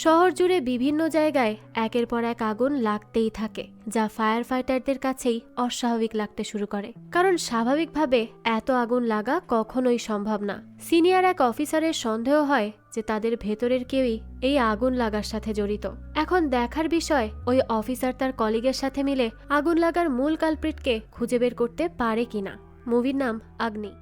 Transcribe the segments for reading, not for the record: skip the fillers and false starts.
শহর জুড়ে বিভিন্ন জায়গায় একের পর এক আগুন লাগতেই থাকে, যা ফায়ার ফাইটারদের কাছেই অস্বাভাবিক লাগতে শুরু করে। কারণ স্বাভাবিকভাবে এত আগুন লাগা কখনোই সম্ভব না। সিনিয়র এক অফিসারের সন্দেহ হয় যে তাদের ভেতরের কেউই এই আগুন লাগার সাথে জড়িত। এখন দেখার বিষয় ওই অফিসার তার কলিগের সাথে মিলে আগুন লাগার মূল কালপ্রিটকে খুঁজে বের করতে পারে কিনা। মুভির নাম আগ্নি।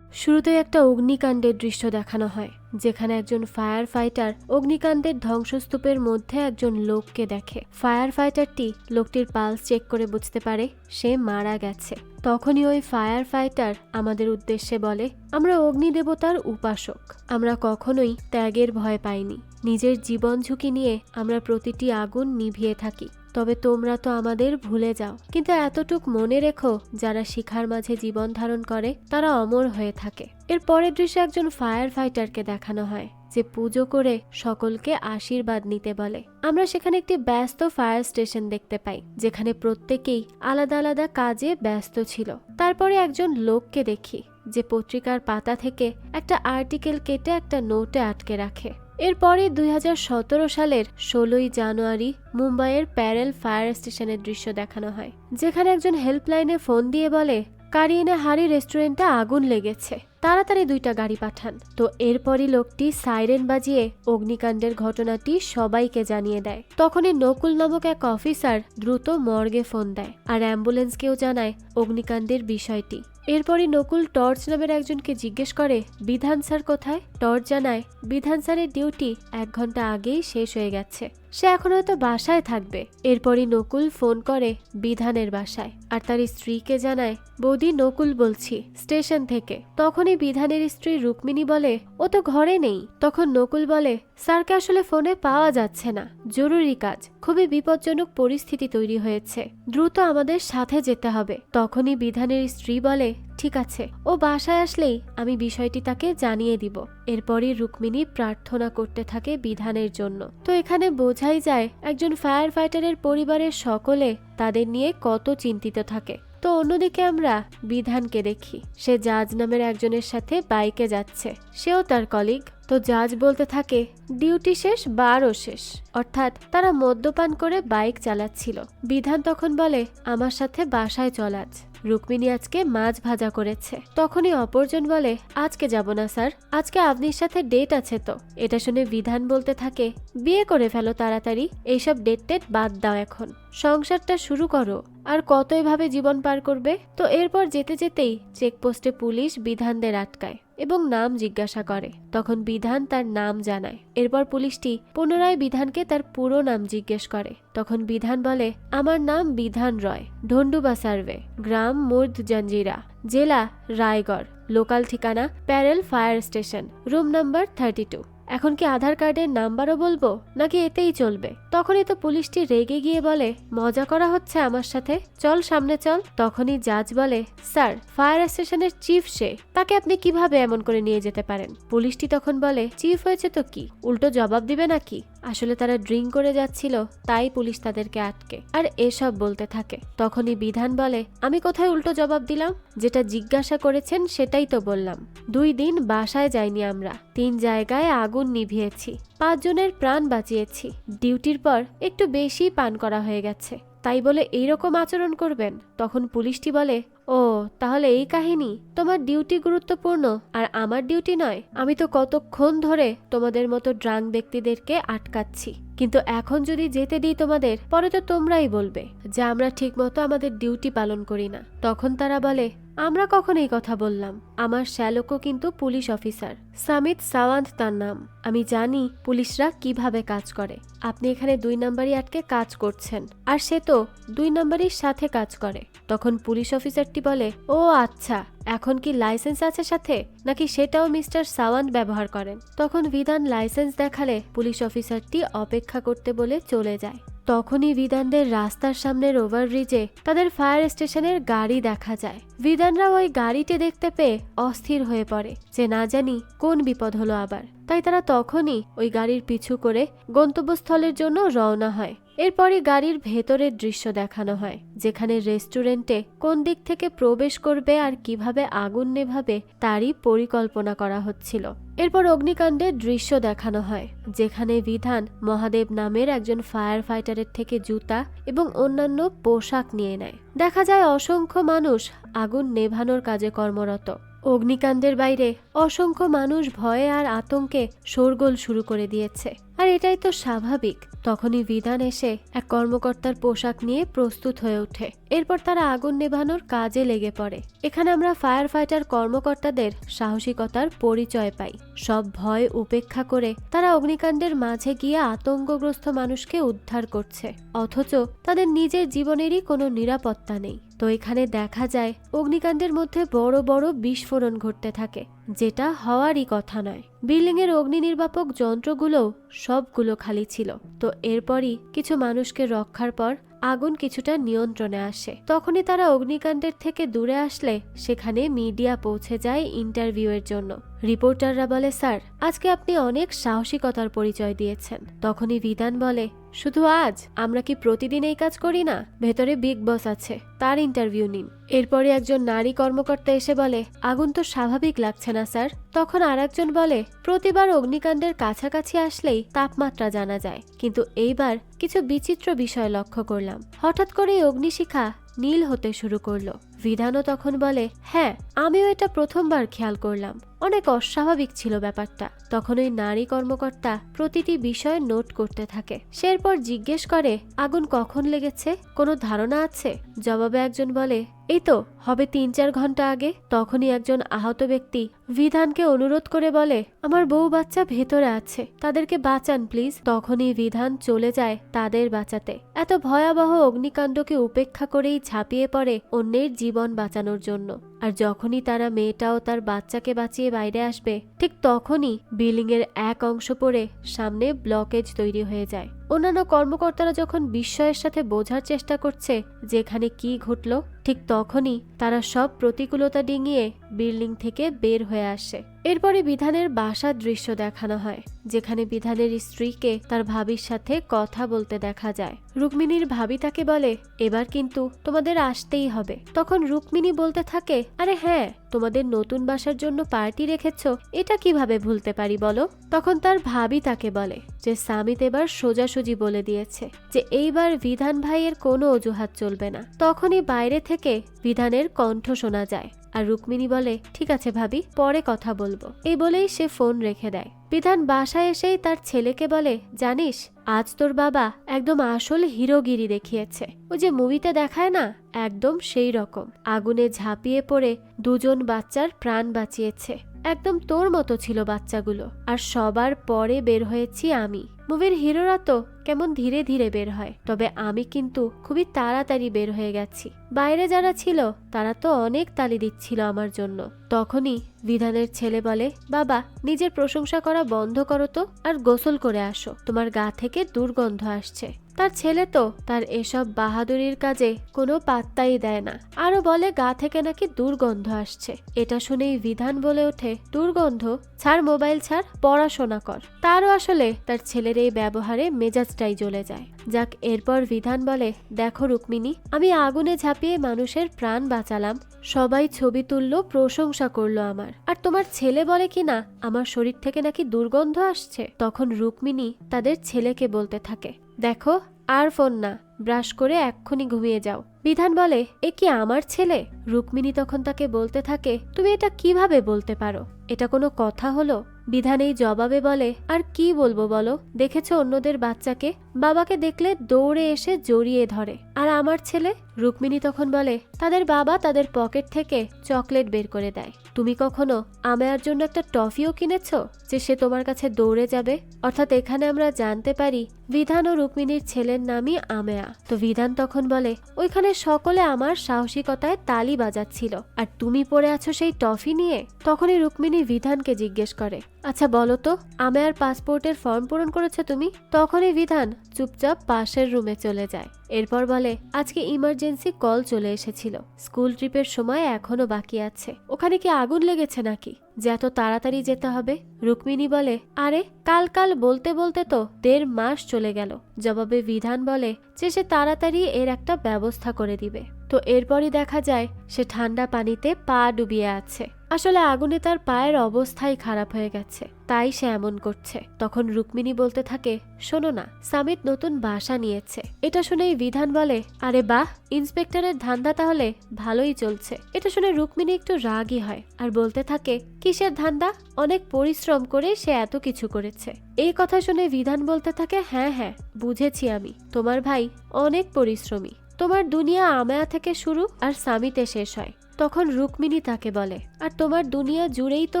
শুরুতেই একটা অগ্নিকাণ্ডের দৃশ্য দেখানো হয়, যেখানে একজন ফায়ার ফাইটার অগ্নিকাণ্ডের ধ্বংসস্তূপের মধ্যে একজন লোককে দেখে। ফায়ার ফাইটারটি লোকটির পালস চেক করে বুঝতে পারে সে মারা গেছে। তখনই ওই ফায়ার ফাইটার আমাদের উদ্দেশ্যে বলে, আমরা অগ্নি দেবতার উপাসক, আমরা কখনোই ত্যাগের ভয় পাইনি। নিজের জীবন ঝুঁকি নিয়ে আমরা প্রতিটি আগুন নিভিয়ে থাকি। তবে তোমরা তো আমাদের ভুলে যাও, কিন্তু এতটুক মনে রেখো, যারা শিখার মাঝে জীবন ধারণ করে তারা অমর হয়ে থাকে। এর পরের দৃশ্যে একজন ফায়ার ফাইটারকে দেখানো হয় যে পুজো করে সকলকে আশীর্বাদ নিতে বলে। আমরা সেখানে একটি ব্যস্ত ফায়ার স্টেশন দেখতে পাই, যেখানে প্রত্যেকেই আলাদা আলাদা কাজে ব্যস্ত ছিল। তারপরে একজন লোককে দেখি যে পত্রিকার পাতা থেকে একটা আর্টিকেল কেটে একটা নোটে আটকে রাখে। এরপরে 2017 সালের 16ই জানুয়ারি মুম্বাইয়ের প্যারেল ফায়ার স্টেশনের দৃশ্য দেখানো হয়, যেখানে একজন হেল্পলাইনে ফোন দিয়ে বলে, কারিয়েনে হারি রেস্টুরেন্টে আগুন লেগেছে, তাড়াতাড়ি 2টা গাড়ি পাঠান। তো এরপরই লোকটি সাইরেন বাজিয়ে অগ্নিকাণ্ডের ঘটনাটি সবাইকে জানিয়ে দেয়। তখনই নকুল নামক এক অফিসার দ্রুত মর্গে ফোন দেয় আর অ্যাম্বুলেন্সকেও জানায় অগ্নিকাণ্ডের বিষয়টি। এরপরই নকুল টর্চ নামের একজনকে জিজ্ঞেস করে, বিধান স্যার কোথায়? টর্চ জানায় বিধান স্যারের ডিউটি 1 ঘন্টা আগেই শেষ হয়ে গেছে, সে এখন হয়তো বাসায় থাকবে। এরপরই নকুল ফোন করে বিধানের বাসায় আর তার স্ত্রীকে জানায়, বৌদি নকুল বলছি স্টেশন থেকে। তখনই বিধানের স্ত্রী রুক্মিণী বলে, ও তো ঘরে নেই। তখন নকুল বলে, স্যারকে আসলে ফোনে পাওয়া যাচ্ছে না, জরুরি কাজ, খুবই বিপজ্জনক পরিস্থিতি তৈরি হয়েছে, দ্রুত আমাদের সাথে যেতে হবে। তখনই বিধানের স্ত্রী বলে, ঠিক আছে, ও বাসায় আসলেই আমি বিষয়টি তাকে জানিয়ে দিব। এরপরই রুক্মিণী প্রার্থনা করতে থাকে বিধানের জন্য। তো এখানে বোঝাই যায় একজন ফায়ার ফাইটারের পরিবারের সকলে তাদের নিয়ে কত চিন্তিত থাকে। তো অন্যদিকে আমরা বিধানকে দেখি, সে জাজ নামের একজনের সাথে বাইকে যাচ্ছে, সেও তার কলিগ। তো জাজ বলতে থাকে, ডিউটি শেষ, বারও শেষ, অর্থাৎ তারা মদ্যপান করে বাইক চালাচ্ছিল। বিধান তখন বলে, আমার সাথে বাসায় চল আজ, রুক্মিণী আজকে মাছ ভাজা করেছে। তখনই অপরজন বলে, আজকে যাব না স্যার, আজকে আপনির সাথে ডেট আছে। তো এটা শুনে বিধান বলতে থাকে, বিয়ে করে ফেলো তাড়াতাড়ি, এইসব ডেট টেট বাদ দাও, এখন সংসারটা শুরু করো, আর কত এভাবে জীবন পার করবে। তো এরপর যেতে যেতেই চেকপোস্টে পুলিশ বিধানদের আটকায় এবং নাম জিজ্ঞাসা করে। তখন বিধান তার নাম জানায়। এরপর পুলিশটি পুনরায় বিধানকে তার পুরো নাম জিজ্ঞেস করে। তখন বিধান বলে, আমার নাম বিধান রয়, ঢন্ডুবা সার্ভে, গ্রাম মুর্দ জঞ্জিরা, জেলা রায়গড়, লোকাল ঠিকানা প্যারেল ফায়ার স্টেশন, রুম নাম্বার 32। এখন কি আধার কার্ডের নাম্বারও বলবো, নাকি এতেই চলবে? তখনই তো পুলিশটি রেগে গিয়ে বলে, মজা করা হচ্ছে আমার সাথে, চল সামনে চল। তখনই জাজ বলে, স্যার ফায়ার স্টেশনের চিফ সে, তাকে আপনি কিভাবে এমন করে নিয়ে যেতে পারেন? পুলিশটি তখন বলে, চিফ হয়েছে তো কি, উল্টো জবাব দিবে নাকি? আসলে তারা ড্রিঙ্ক করে যাচ্ছিল, তাই পুলিশ তাদেরকে আটকে আর এসব বলতে থাকে। তখনই বিধান বলে, আমি কোথায় উল্টো জবাব দিলাম? যেটা জিজ্ঞাসা করেছেন সেটাই তো বললাম। 2 দিন বাসায় যাইনি আমরা, 3 জায়গায় আগুন নিভিয়েছি, 5 জনের প্রাণ বাঁচিয়েছি, ডিউটির পর একটু বেশি পান করা হয়ে গেছে, তাই বলে এইরকম আচরণ করবেন? তখন পুলিশটি বলে, ও তাহলে এই কাহিনী, তোমার ডিউটি গুরুত্বপূর্ণ আর আমার ডিউটি নয়? আমি তো কতক্ষণ ধরে তোমাদের মতো ড্রাঙ্ক ব্যক্তিদেরকে আটকাচ্ছি, কিন্তু এখন যদি যেতে দিই তোমাদের, পরে তো তোমরাই বলবে যে আমরা ঠিক মতো আমাদের ডিউটি পালন করি না। তখন তারা বলে, আমরা কখন এই কথা বললাম? আমার শ্যালকও কিন্তু পুলিশ অফিসার, সামিত সাওয়ান্ত তার নাম। আমি জানি পুলিশরা কিভাবে কাজ করে। আপনি এখানে 2 নাম্বারই আটকে কাজ করছেন, আর সে তো 2 নাম্বারির সাথে কাজ করে। তখন পুলিশ অফিসারটি বলে, ও আচ্ছা, এখন কি লাইসেন্স আছে সাথে, নাকি সেটাও মিস্টার সাওয়ান্ত ব্যবহার করেন? তখন বিধান লাইসেন্স দেখালে পুলিশ অফিসারটি অপেক্ষা করতে বলে চলে যায়। তখনই বিধানদের রাস্তার সামনের ওভারব্রিজে তাদের ফায়ার স্টেশনের গাড়ি দেখা যায়। বিধানরা ওই গাড়িটি দেখতে পেয়ে অস্থির হয়ে পড়ে যে না জানি কোন বিপদ হলো আবার। তাই তারা তখনই ওই গাড়ির পিছু করে গন্তব্যস্থলের জন্য রওনা হয়। এরপরই গাড়ির ভেতরের দৃশ্য দেখানো হয়, যেখানে রেস্টুরেন্টে কোন দিক থেকে প্রবেশ করবে আর কিভাবে আগুন নেভাবে তারই পরিকল্পনা করা হচ্ছিল। এরপর অগ্নিকাণ্ডের দৃশ্য দেখানো হয়, যেখানে বিধান মহাদেব নামের একজন ফায়ার ফাইটারের থেকে জুতা এবং অন্যান্য পোশাক নিয়ে নেয়। দেখা যায় অসংখ্য মানুষ আগুন নেভানোর কাজে কর্মরত। অগ্নিকাণ্ডের বাইরে অসংখ্য মানুষ ভয়ে আর আতঙ্কে শোরগোল শুরু করে দিয়েছে, আর এটাই তো স্বাভাবিক। তখনই বিধান এসে এক কর্মকর্তার পোশাক নিয়ে প্রস্তুত হয়ে ওঠে। এরপর তারা আগুন নেভানোর কাজে লেগে পড়ে। এখানে আমরা ফায়ার ফাইটার কর্মকর্তাদের সাহসিকতার পরিচয় পাই। সব ভয় উপেক্ষা করে তারা অগ্নিকাণ্ডের মাঝে গিয়ে আতঙ্কগ্রস্ত মানুষকে উদ্ধার করছে, অথচ তাদের নিজের জীবনেরই কোনো নিরাপত্তা নেই। তো এখানে দেখা যায় অগ্নিকাণ্ডের মধ্যে বড় বড় বিস্ফোরণ ঘটতে থাকে, যেটা হওয়ারই কথা নয়। বিল্ডিং এর অগ্নি নির্বাপক যন্ত্রগুলোও সবগুলো খালি ছিল। তো এরপরই কিছু মানুষকে রক্ষার পর আগুন কিছুটা নিয়ন্ত্রণে আসে। তখনই তারা অগ্নিকাণ্ডের থেকে দূরে আসলে সেখানে মিডিয়া পৌঁছে যায় ইন্টারভিউ এর জন্য। রিপোর্টাররা বলে, স্যার, আজকে আপনি অনেক সাহসিকতার পরিচয় দিয়েছেন। তখনই বিধান বলে, শুধু আজ? আমরা কি প্রতিদিন এই কাজ করি না? ভেতরে বিগ বস আছে, তার ইন্টারভিউ নিন। এরপরে একজন নারী কর্মকর্তা এসে বলে, আগুন তো স্বাভাবিক লাগছে না স্যার। তখন আরেকজন বলে, প্রতিবার অগ্নিকাণ্ডের কাছাকাছি আসলেই তাপমাত্রা জানা যায়, কিন্তু এইবার কিছু বিচিত্র বিষয় লক্ষ্য করলাম। হঠাৎ করে অগ্নিশিখা নীল হতে শুরু করলো। বিধানও তখন বলে, হ্যাঁ, আমিও এটা প্রথমবার খেয়াল করলাম। অনেক অস্বাভাবিক ছিল ব্যাপারটা। তখন ওই নারী কর্মকর্তা প্রতিটি বিষয় নোট করতে থাকে। সে এরপর জিজ্ঞেস করে, আগুন কখন লেগেছে? কোনো ধারণা আছে? জবাবে একজন বলে, এই তো হবে 3-4 ঘন্টা আগে। তখনই একজন আহত ব্যক্তি বিধানকে অনুরোধ করে বলে, আমার বউ বাচ্চা ভেতরে আছে, তাদেরকে বাঁচান প্লিজ। তখনই বিধান চলে যায় তাদের বাঁচাতে। এত ভয়াবহ অগ্নিকাণ্ডকে উপেক্ষা করেই ঝাঁপিয়ে পড়ে অন্যের জীবন বাঁচানোর জন্য। আর যখনই তারা মেয়েটাও তার বাচ্চাকে বাঁচিয়ে বাইরে আসবে, ঠিক তখনই বিল্ডিং এর এক অংশ পড়ে সামনে ব্লকেজ তৈরি হয়ে যায়। অন্যান্য কর্মকর্তারা যখন বিস্ময়ের সাথে বোঝার চেষ্টা করছে যে এখানে কি ঘটল, ঠিক তখনই তারা সব প্রতিকূলতা ডিঙিয়ে বিল্ডিং থেকে বের হয়ে আসে। এরপরে বিধানের বাসার দৃশ্য দেখানো হয়, যেখানে বিধানের স্ত্রীকে তার ভাবির সাথে কথা বলতে দেখা যায়। রুক্মিণীর ভাবি তাকে বলে, এবার কিন্তু তোমাদের আসতেই হবে। তখন রুক্মিণী বলতে থাকে, আরে হ্যাঁ, তোমাদের নতুন বাসার জন্য পার্টি রেখেছ, এটা কিভাবে ভুলতে পারি বলো। তখন তার ভাবি তাকে বলে যে সামিত এবার সোজাসুজি বলে দিয়েছে যে এইবার বিধান ভাইয়ের কোনো অজুহাত চলবে না। তখনই বাইরে থেকে বিধানের কণ্ঠ শোনা যায়, আর রুক্মিণী বলে, ঠিক আছে ভাবি, পরে কথা বলবো। এই বলেই সে ফোন রেখে দেয়। বিধান বাসায় এসেই তার ছেলেকে বলে, জানিস, আজ তোর বাবা একদম আসল হিরোগিরি দেখিয়েছে। ওই যে মুভিতে দেখায় না, একদম সেই রকম। আগুনে ঝাঁপিয়ে পড়ে দুজন বাচ্চার প্রাণ বাঁচিয়েছে। একদম তোর মতো ছিল বাচ্চাগুলো, আর সবার পরে বের হয়েছি আমি। মুভির হিরোরা তো কেমন ধীরে ধীরে বের হয়, তবে আমি কিন্তু খুবই তাড়াতাড়ি বের হয়ে গেছি। বাইরে যারা ছিল তারা তো অনেক তালি দিচ্ছিল আমার জন্য। তখনই বিধানের ছেলে বলে, বাবা, নিজের প্রশংসা করা বন্ধ করো তো, আর গোসল করে আসো, তোমার গা থেকে দুর্গন্ধ আসছে। তার ছেলে তো তার এসব বাহাদুরির কাজে কোনো পাত্তাই দেয় না, আরো বলে গা থেকে নাকি দুর্গন্ধ আসছে। এটা শুনেই বিধান বলে ওঠে, দুর্গন্ধ? ছাড় মোবাইল, ছাড়, পড়াশোনা কর। তারও আসলে তার ছেলের এই ব্যবহারে মেজাজটাই জ্বলে যায়। যাক, এরপর বিধান বলে, দেখো রুক্মিণী, আমি আগুনে ঝাঁপিয়ে মানুষের প্রাণ বাঁচালাম, সবাই ছবি তুললো, প্রশংসা করলো আমার, আর তোমার ছেলে বলে কিনা আমার শরীর থেকে নাকি দুর্গন্ধ আসছে। তখন রুক্মিণী তাদের ছেলেকে বলতে থাকে, দেখো, আর ফোন না, ব্রাশ করে এক্ষুনি ঘুমিয়ে যাও। বিধান বলে, এ কি আমার ছেলে? রুক্মিণী তখন তাকে বলতে থাকে, তুমি এটা কিভাবে বলতে পারো? এটা কোনো কথা হলো? বিধান এই জবাবে বলে, আর কি বলবো বলো, দেখেছো অন্যদের বাচ্চাকে, বাবাকে দেখলে দৌড়ে এসে জড়িয়ে ধরে, আর আমার ছেলে? রুক্মিণী তখন বলে, তাদের বাবা তাদের পকেট থেকে চকলেট বের করে দেয়। তুমি কখনো আমেয়ার জন্য একটা টফিও কিনেছো যে সে তোমার কাছে দৌড়ে যাবে? অর্থাৎ এখানে আমরা জানতে পারি বিধান ও রুক্মিণীর ছেলের নামই আমেয়া। তো বিধান তখন বলে, ওইখানে সকলে আমার সাহসিকতায় তালি বাজাচ্ছিল, আর তুমি পড়ে আছো সেই টফি নিয়ে। তখনই রুক্মিণী বিধানকে জিজ্ঞেস করে, আচ্ছা বলো তো, আমার পাসপোর্টের ফর্ম পূরণ করেছো তুমি? তখনই বিধান চুপচাপ পাশের রুমে চলে যায়। এরপর বলে, আজকে ইমার্জেন্সি কল চলে এসেছিল, স্কুল ট্রিপের সময় এখনো বাকি আছে। ওখানে কি আগুন লেগেছে নাকি যে এত তাড়াতাড়ি যেতে হবে? রুক্মিণী বলে, আরে কাল কাল বলতে বলতে তো 1.5 মাস চলে গেল। জবাবে বিধান বলে যে সে তাড়াতাড়ি এর একটা ব্যবস্থা করে দিবে। তো এরপরই দেখা যায় সে ঠান্ডা পানিতে পা ডুবিয়ে আছে। আসলে আগুনে তার পায়ের অবস্থাই খারাপ হয়ে গেছে, তাই সে এমন করছে। তখন রুক্মিণী বলতে থাকে, শোনো না, সামিত নতুন বাসা নিয়েছে। এটা শুনেই বিধান বলে, আরে বাহ, ইন্সপেক্টরের ধান্দা তাহলে ভালোই চলছে। এটা শুনে রুক্মিণী একটু রাগী হয় আর বলতে থাকে, কিসের ধান্দা? অনেক পরিশ্রম করে সে এত কিছু করেছে। এই কথা শুনে বিধান বলতে থাকে, হ্যাঁ হ্যাঁ বুঝেছি আমি, তোমার ভাই অনেক পরিশ্রমী। তোমার দুনিয়া আমায়া থেকে শুরু আর সামিতে শেষ হয়। তখন রুক্মিণী তাকে বলে, আর তোমার দুনিয়া জুড়েই তো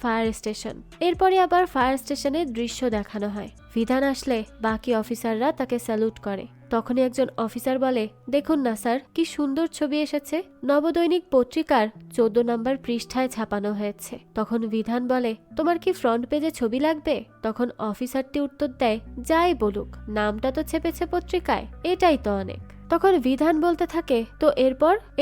ফায়ার স্টেশন। এরপরে আবার ফায়ার স্টেশনের দৃশ্য দেখানো হয়। বিধান আসলে বাকি অফিসাররা তাকে স্যালুট করে। তখনই একজন অফিসার বলে, দেখুন না স্যার, কি সুন্দর ছবি এসেছে, নবদৈনিক পত্রিকার 14 নম্বর পৃষ্ঠায় ছাপানো হয়েছে। তখন বিধান বলে, তোমার কি ফ্রন্ট পেজে ছবি লাগবে? তখন অফিসারটি উত্তর দেয়, যাই বলুক, নামটা তো ছেপেছে পত্রিকায়, এটাই তো অনেক। তখন বিধান বলতে থাকে, তো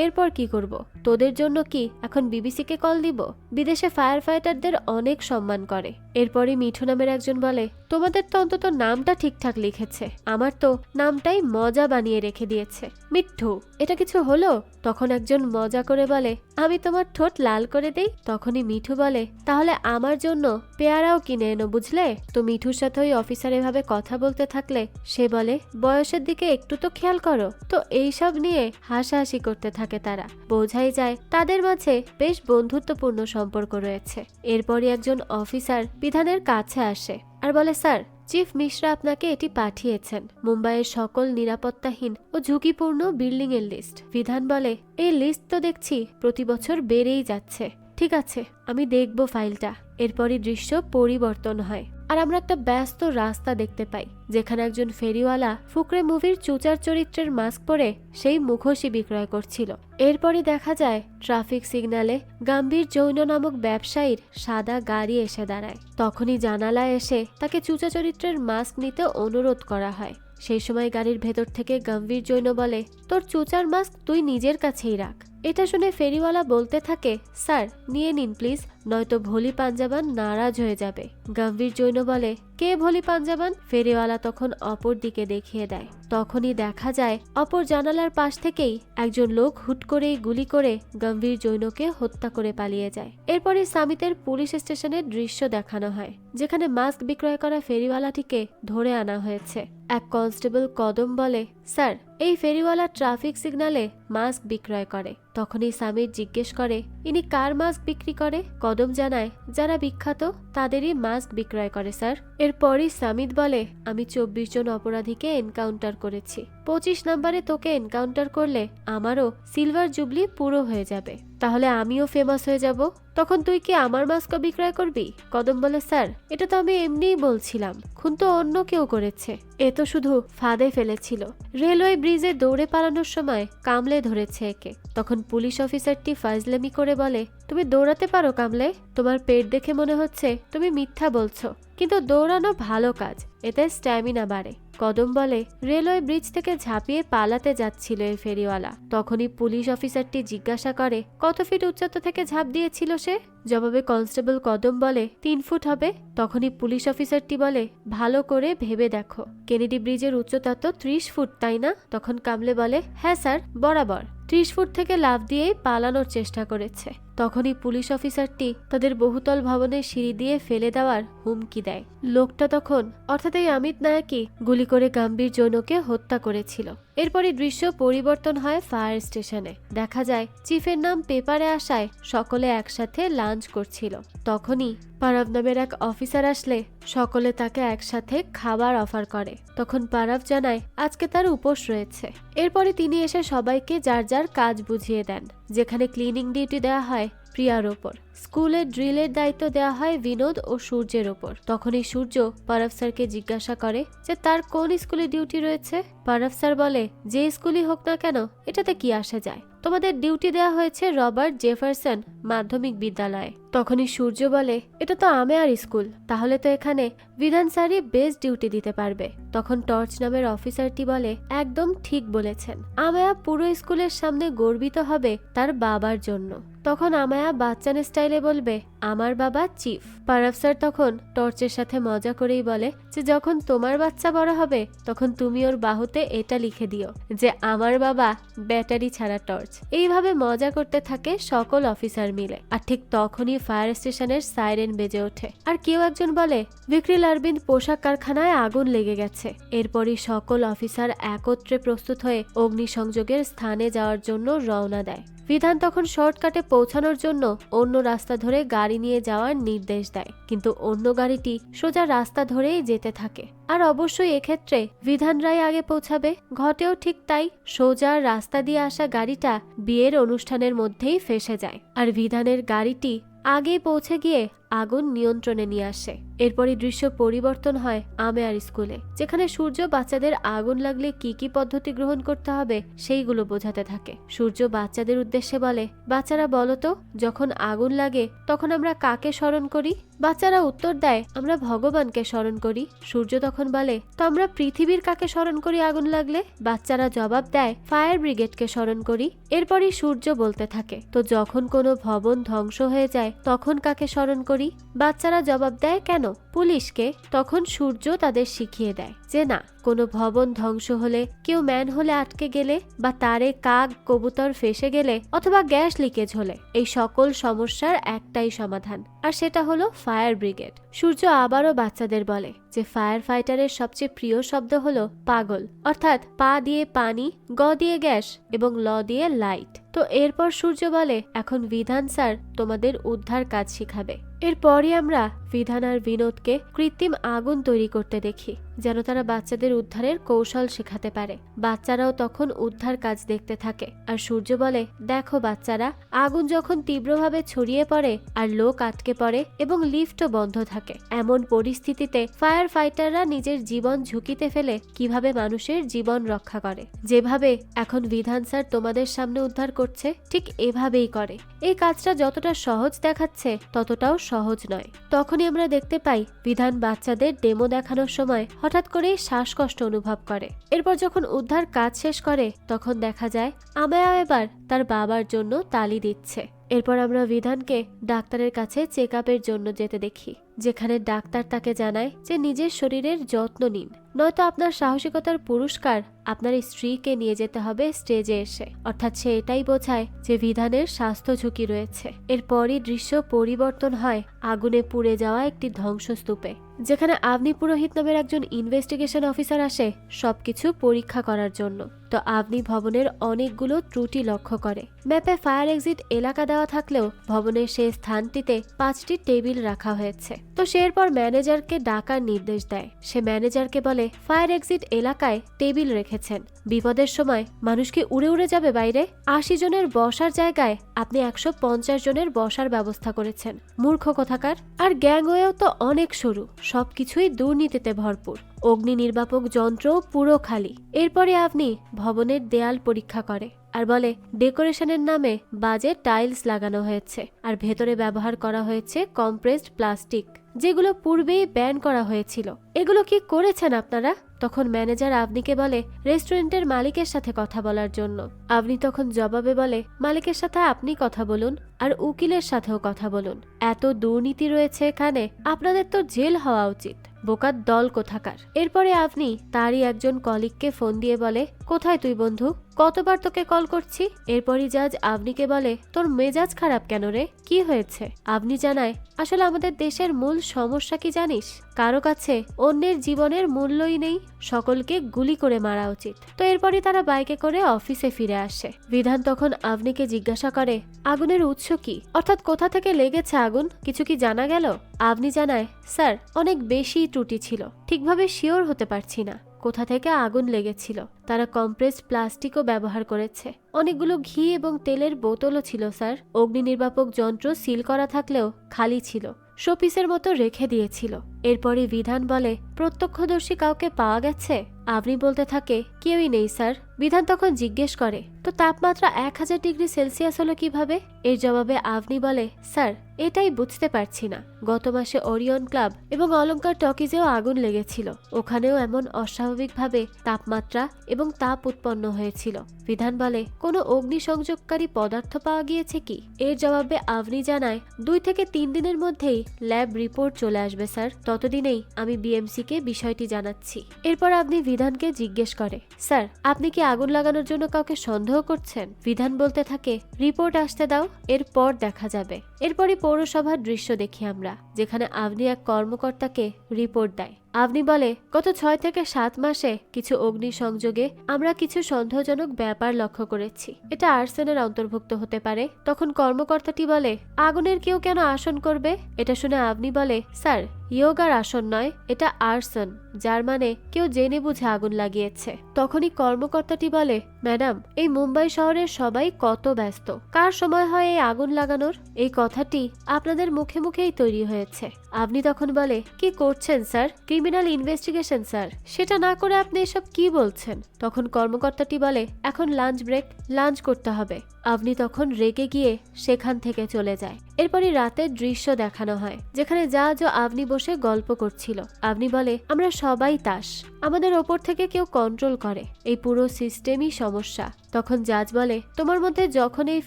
এরপর কি করব? তোদের জন্য কি এখন বিবিসিকে কল দিব? বিদেশে ফায়ার ফাইটারদের অনেক সম্মান করে। এরপরই মিঠু নামের একজন বলে, তোমাদের তো অন্তত নামটা ঠিকঠাক লিখেছে, আমার তো নামটাই মজা বানিয়ে রেখে দিয়েছে। মিঠু, এটা কিছু হলো? তখন একজন মজা করে বলে, আমি তোমার ঠোঁট লাল করে দেই। তখনই মিঠু বলে, তাহলে আমার জন্য পেয়ারাও কিনে এনো, বুঝলে? তো মিঠুর সাথে ওই অফিসার এভাবে কথা বলতে থাকলে সে বলে, বয়সের দিকে একটু তো খেয়াল করো। তো এইসব নিয়ে হাসাহাসি করতে থাকে তারা। বোঝাই যায় তাদের মাঝে বেশ বন্ধুত্বপূর্ণ সম্পর্ক রয়েছে। এরপরই একজন অফিসার বিধানের কাছে আসে আর বলে, স্যার, চিফ মিশ্রা আপনাকে এটি পাঠিয়েছেন, মুম্বাইয়ের সকল নিরাপত্তাহীন ও ঝুঁকিপূর্ণ বিল্ডিং এর লিস্ট। বিধান বলে, এই লিস্ট তো দেখছি প্রতি বছর বেড়েই যাচ্ছে। ঠিক আছে, আমি দেখব ফাইলটা। এরপরই দৃশ্য পরিবর্তন হয় আর আমরা একটা ব্যস্ত রাস্তা দেখতে পাই, যেখানে একজন ফেরিওয়ালা ফুকরে মুভির চুচার চরিত্রের মাস্ক পরে সেই মুখোশই বিক্রয় করছিল। এরপরই দেখা যায় ট্রাফিক সিগন্যালে গম্ভীর জৈন নামক ব্যবসায়ীর সাদা গাড়ি এসে দাঁড়ায়। তখনই জানালায় এসে তাকে চুচা চরিত্রের মাস্ক নিতে অনুরোধ করা হয়। সেই সময় গাড়ির ভেতর থেকে গম্ভীর জৈন বলে, তোর চুচার মাস্ক তুই নিজের কাছেই রাখ। এটা শুনে ফেরিওয়ালা বলতে থাকে, স্যার নিয়ে নিন প্লিজ, নয়তো ভোলি পাঞ্জাবান নারাজ হয়ে যাবে। গম্ভীর জৈন বলে, কে ভোলি পাঞ্জাবান? ফেরিওয়ালা তখন অপর দিকে দেখিয়ে দেয়। তখনই দেখা যায় অপর জানালার পাশ থেকেই একজন লোক হুট করেই গুলি করে গম্ভীর জৈনকে হত্যা করে পালিয়ে যায়। এরপরে সামিতের পুলিশ স্টেশনের দৃশ্য দেখানো হয়, যেখানে মাস্ক বিক্রয় করা ফেরিওয়ালাটিকে ধরে আনা হয়েছে। এক কনস্টেবল কদম বলে, স্যার, এই ফেরিওয়ালা ট্রাফিক সিগন্যালে মাস্ক বিক্রয় করে। তখনই সামিত জিজ্ঞেস করে, ইনি কার মাস্ক বিক্রি করে? কদম জানায়, যারা বিখ্যাত তাদেরই মাস্ক বিক্রয় করে স্যার। এরপরই সামিত বলে, আমি 24 জন অপরাধীকে এনকাউন্টার করেছি, 25 নম্বরে তোকে এনকাউন্টার করলে আমারও সিলভার জুবলি পুরো হয়ে যাবে, তাহলে আমিও ফেমাস হয়ে যাব। তখন তুই কি আমার মাস্ক বিক্রয় করবি? কদম বলে, স্যার, এটা তো আমি এমনিই বলছিলাম, খুন তো অন্য কেউ করেছে, এ তো শুধু ফাঁদে ফেলেছিল। রেলওয়ে ব্রিজে দৌড়ে পালানোর সময় কামলে ধরেছে একে। তখন পুলিশ অফিসারটি ফাজলামি করে বলে, তুমি দৌড়াতে পারো কামলে? তোমার পেট দেখে মনে হচ্ছে তুমি মিথ্যা বলছো, কিন্তু দৌড়ানো ভালো কাজ, এতে স্ট্যামিনা বাড়ে। কদম বলে, রেলওয়ে ব্রিজ থেকে ঝাঁপিয়ে পালাতে যাচ্ছিল এই ফেরিওয়ালা। তখনই পুলিশ অফিসারটি জিজ্ঞাসা করে, কত ফিট উচ্চতা থেকে ঝাঁপ দিয়েছিল সে? জবাবে কনস্টেবল কদম বলে, 3 ফুট হবে। তখনই পুলিশ অফিসারটি বলে, ভালো করে ভেবে দেখো, কেনেডি ব্রিজের উচ্চতা তো 30 ফুট, তাই না? তখন কামলে বলে, হ্যাঁ স্যার, বরাবর 30 ফুট থেকে লাফ দিয়েই পালানোর চেষ্টা করেছে। তখনই পুলিশ অফিসারটি তাদের বহুতল ভবনের সিঁড়ি দিয়ে ফেলে দেওয়ার হুমকি দেয়। লোকটা তখন, অর্থাৎ এই অমিত নায়কই গুলি করে গম্ভীর জৈনকে হত্যা করেছিল। এরপরই দৃশ্য পরিবর্তন হয় ফায়ার স্টেশনে। দেখা যায় চিফের নাম পেপারে আসায় সকলে একসাথে লাঞ্চ করছিল। তখনই পারাভ নামের এক অফিসার আসলে সকলে তাকে একসাথে খাবার অফার করে। তখন পারাভ জানায় আজকে তার উপোস রয়েছে। এরপরে তিনি এসে সবাইকে যার যার কাজ বুঝিয়ে দেন। যেখানে ক্লিনিং ডিউটি দেওয়া হয় প্রিয়ার ওপর। স্কুলের ড্রিলের দায়িত্ব দেওয়া হয় বিনোদ ও সূর্যের ওপর। তখনই সূর্য পারাফ স্যারকে জিজ্ঞাসা করে যে তার কোন স্কুলে ডিউটি রয়েছে। পারাফ স্যার বলে, যে স্কুলই হোক না কেন এটাতে কি আসে যায়, তোমাদের ডিউটি দেওয়া হয়েছে রবার্ট জেফারসন মাধ্যমিক বিদ্যালয়ে। তখনই সূর্য বলে, এটা তো আমেয়ার স্কুল, তাহলে তো এখানে বিধান স্যারই বেস্ট ডিউটি দিতে পারবে। তখন টর্চ নামের অফিসারটি বলে, একদম ঠিক বলেছেন, আমেয়া পুরো স্কুলের সামনে গর্বিত হবে তার বাবার জন্য। তখন আমায়া বাচ্চানের স্টাইলে বলবে, আমার বাবা চিফ। পারাফ স্যার তখন টর্চের সাথে মজা করেই বলে যে যখন তোমার বাচ্চা বড় হবে তখন তুমি ওর বাহুতে এটা লিখে দিও যে আমার বাবা ব্যাটারি ছাড়া টর্চ। এইভাবে মজা করতে থাকে সকল অফিসার মিলে। আর ঠিক তখনই ফায়ার স্টেশনের সাইরেন বেজে ওঠে আর কেউ একজন বলে, বিক্রিল অরবিন্দ পোশাক কারখানায় আগুন লেগে গেছে। এরপরই সকল অফিসার একত্রে প্রস্তুত হয়ে অগ্নিসংযোগের স্থানে যাওয়ার জন্য রওনা দেয়। বিধান তখন শর্টকাটে পৌঁছানোর জন্য অন্য রাস্তা ধরে গাড়ি নিয়ে যাওয়ার নির্দেশ দেয়, কিন্তু অন্য গাড়িটি সোজা রাস্তা ধরেই যেতে থাকে। আর অবশ্যই এক্ষেত্রে বিধান রায় আগে পৌঁছাবে। ঘটেও ঠিক তাই, সোজা রাস্তা দিয়ে আসা গাড়িটা বিয়ের অনুষ্ঠানের মধ্যেই ফেসে যায় আর বিধানের গাড়িটি আগে পৌঁছে গিয়ে আগুন নিয়ন্ত্রণে নিয়ে আসে। এরপরই দৃশ্য পরিবর্তন হয় আমেয়ার স্কুলে, যেখানে সূর্য বাচ্চাদের আগুন লাগলে কি কি পদ্ধতি গ্রহণ করতে হবে সেইগুলো বোঝাতে থাকে। সূর্য বাচ্চাদের উদ্দেশ্যে বলে, বাচ্চারা বলো তো, যখন আগুন লাগে তখন আমরা কাকে স্মরণ করি? বাচ্চারা উত্তর দেয়, আমরা ভগবানকে স্মরণ করি। সূর্য তখন বলে, তো আমরা পৃথিবীর কাকে স্মরণ করি আগুন লাগলে? বাচ্চারা জবাব দেয়, ফায়ার ব্রিগেডকে স্মরণ করি। এরপরই সূর্য বলতে থাকে, তো যখন কোনো ভবন ধ্বংস হয়ে যায় তখন কাকে স্মরণ করি? বাচ্চারা জবাব দেয়, কেন, পুলিশকে। তখন সূর্য তাদের শিখিয়ে দেয় যে না, কোনো ভবন ধ্বংস হলে, কেউ ম্যান হলে আটকে গেলে, বা তারে কাক কবুতর ফেসে গেলে, অথবা গ্যাস লিকেজ হলে, এই সকল সমস্যার একটাই সমাধান, আর সেটা হলো ফায়ার ব্রিগেড। সূর্য আবারও বাচ্চাদের বলে যে ফায়ার ফাইটারের সবচেয়ে প্রিয় শব্দ হলো পাগল, অর্থাৎ পা দিয়ে পানি, গ দিয়ে গ্যাস এবং ল দিয়ে লাইট। তো এরপর সূর্য বলে, এখন বিধান স্যার তোমাদের উদ্ধার কাজ শিখাবে। এরপরই আমরা বিধান আর বিনোদকে কৃত্রিম আগুন তৈরি করতে দেখি, যেন তারা বাচ্চাদের উদ্ধারের কৌশল শেখাতে পারে। বাচ্চারাও তখন উদ্ধার কাজ দেখতে থাকে আর সূর্য বলে, দেখো বাচ্চারা, আগুন যখন তীব্রভাবে ছড়িয়ে পড়ে আর লোক আটকে পড়ে এবং লিফটও বন্ধ থাকে, এমন পরিস্থিতিতে ফায়ার ফাইটাররা নিজের জীবন ঝুঁকিতে ফেলে কিভাবে মানুষের জীবন রক্ষা করে। যেভাবে এখন বিধান স্যার তোমাদের সামনে উদ্ধার করছে, ঠিক এভাবেই করে। এই কাজটা যতটা সহজ দেখাচ্ছে ততটাও সহজ নয়। তখনই আমরা দেখতে পাই বিধান বাচ্চাদের ডেমো দেখানোর সময় হঠাৎ করেই শ্বাসকষ্ট অনুভব করে। এরপর যখন উদ্ধার কাজ শেষ করে তখন দেখা যায় আমায়া এবার তার বাবার জন্য তালি দিচ্ছে। এরপর আমরা বিধানকে ডাক্তারের কাছে চেক আপের জন্য যেতে দেখি, যেখানে ডাক্তার তাকে জানায় যে নিজের শরীরের যত্ন নিন, নয়তো আপনার সাহসিকতার পুরস্কার আপনার স্ত্রীকে নিয়ে যেতে হবে স্টেজে এসে। অর্থাৎ সে এটাই বোঝায় যে বিধানের স্বাস্থ্য ঝুঁকি রয়েছে। এরপরই দৃশ্য পরিবর্তন হয় আগুনে পুড়ে যাওয়া একটি ধ্বংসস্তূপে, যেখানে আবনি পুরোহিত নামের একজন ইনভেস্টিগেশন অফিসার আসে সবকিছু পরীক্ষা করার জন্য। তো আবনি ভবনের অনেকগুলো ত্রুটি লক্ষ্য করে। ম্যাপে ফায়ার এক্সিট এলাকা দেওয়া থাকলেও ভবনের সেই স্থানটিতে 5টি টেবিল রাখা হয়েছে। তো সে এরপর ম্যানেজারকে ডাকার নির্দেশ দেয়। সে ম্যানেজারকে বলে, ফায়ার এক্সিট এলাকায় টেবিল রেখেছেন, বিপদের সময় মানুষ কি উড়ে উড়ে যাবে বাইরে? 80 জনের বসার জায়গায় আপনি 150 জনের বসার ব্যবস্থা করেছেন, মূর্খ কোথাকার। আর গ্যাংওয়েও তো অনেক সরু, সবকিছুই দুর্নীতিতে ভরপুর, অগ্নি নির্বাপক যন্ত্র পুরো খালি। এরপরে আপনি ভবনের দেয়াল পরীক্ষা করে আর বলে, ডেকোরেশনের নামে বাজে টাইলস লাগানো হয়েছে আর ভেতরে ব্যবহার করা হয়েছে কম্প্রেসড প্লাস্টিক, যেগুলো পূর্বেই ব্যান করা হয়েছিল। এগুলো কি করেছেন আপনারা? তখন ম্যানেজার আবনিকে বলে, রেস্টুরেন্টের মালিকের সাথে কথা বলার জন্য। আবনি তখন জবাবে বলে, মালিকের সাথে আপনি কথা বলুন আর উকিলের সাথেও কথা বলুন, এত দুর্নীতি রয়েছে এখানে, আপনাদের তো জেল হওয়া উচিত, বোকার দল কোথাকার। এরপরে আপনি তারই একজন কলিগকে ফোন দিয়ে বলে, কোথায় তুই বন্ধু, কতবার তোকে কল করছি। এরপরই জাজ আবনিকে বলে, তোর মেজাজ খারাপ কেন রে, কি হয়েছে? আবনি জানায়, আসলে আমাদের দেশের মূল সমস্যা কি জানিস? কারো কাছে অন্যের জীবনের মূল্যই নেই, সকলকে গুলি করে মারা উচিত। তো এরপরই তারা বাইকে করে অফিসে ফিরে আসে। বিধান তখন আবনিকে জিজ্ঞাসা করে, আগুনের উৎস কি, অর্থাৎ কোথা থেকে লেগেছে আগুন, কিছু কি জানা গেল? আবনি জানায়, স্যার অনেক বেশি ত্রুটি ছিল, ঠিকভাবে শিওর হতে পারছি না। কোথা থেকে আগুন লেগেছিল। তারা কম্প্রেসড প্লাস্টিকও ব্যবহার করেছে। অনেকগুলো ঘি এবং তেলের বোতলও ছিল স্যার। অগ্নি নির্বাপক যন্ত্র সিল করা থাকলেও খালি ছিল, শোপিসের মতো রেখে দিয়েছিল। এরপরে বিধান বলে, প্রত্যক্ষদর্শী কাউকে পাওয়া গেছে? আপনি বলতে থাকে, কেউই নেই স্যার। বিধান তখন জিজ্ঞেস করে, তো তাপমাত্রা 1000 ডিগ্রি সেলসিয়াস হলো কিভাবে? এর জবাবে আপনি বলে, স্যার এটাই বুঝতে পারছি না। গত মাসে ওরিয়ন ক্লাব এবং অলঙ্কার টকিজেও আগুন লেগেছিল, ওখানেও এমন অস্বাভাবিকভাবে তাপমাত্রা এবং তাপ উৎপন্ন হয়েছিল। বিধান বলে, কোনো অগ্নিসংযোগকারী পদার্থ পাওয়া গিয়েছে কি? এর জবাবে আপনি জানায়, 2 থেকে 3 দিনের মধ্যেই ল্যাব রিপোর্ট চলে আসবে স্যার। ততদিনেই আমি বিএমসি কে বিষয়টি জানাচ্ছি। এরপর আপনি বিধানকে জিজ্ঞেস করে, স্যার আপনি কি আগুন লাগানোর জন্য কাউকে সন্দেহ করছেন? বিধান বলতে থাকে, রিপোর্ট আসতে দাও, এরপর দেখা যাবে। এরপরই পৌরসভার দৃশ্য দেখি আমরা, যেখানে আপনি এক কর্মকর্তাকে রিপোর্ট দেয়। আপনি বলে, গত 6 থেকে 7 মাসে কিছু অগ্নিসংযোগে আমরা কিছু সন্দেহজনক ব্যাপার লক্ষ্য করেছি। এটা আর্সেনের অন্তর্ভুক্ত হতে পারে। তখন কর্মকর্তাটি বলে, আগুনের কেউ কেন আসন করবে? এটা শুনে আপনি বলে, স্যার ইয়োগার আসন নয়, এটা আর্সন, যার মানে কেউ জেনে বুঝে আগুন লাগিয়েছে। তখনই কর্মকর্তাটি বলে, ম্যাডাম এই মুম্বাই শহরের সবাই কত ব্যস্ত, কার সময় হয় এই আগুন লাগানোর? এই কথাটি আপনাদের মুখে মুখেই তৈরি হয়েছে। আপনি তখন বলে, কি করছেন স্যার? Criminal investigation sir. সেটা না করে আপনি এসব কি বলছেন? তখন কর্মকর্তাটি বলে, এখন লাঞ্চ ব্রেক, লাঞ্চ করতে হবে। আপনি তখন রেগে গিয়ে সেখান থেকে চলে যায়। এরপরই রাতের দৃশ্য দেখানো হয়, যেখানে জাজ ও আপনি বসে গল্প করছিল। আপনি বলে, আমরা সবাই তাস, আমাদের ওপর থেকে কেউ কন্ট্রোল করে, এই পুরো সিস্টেমই সমস্যা। তখন জাজ বলে, তোমার মধ্যে যখন এই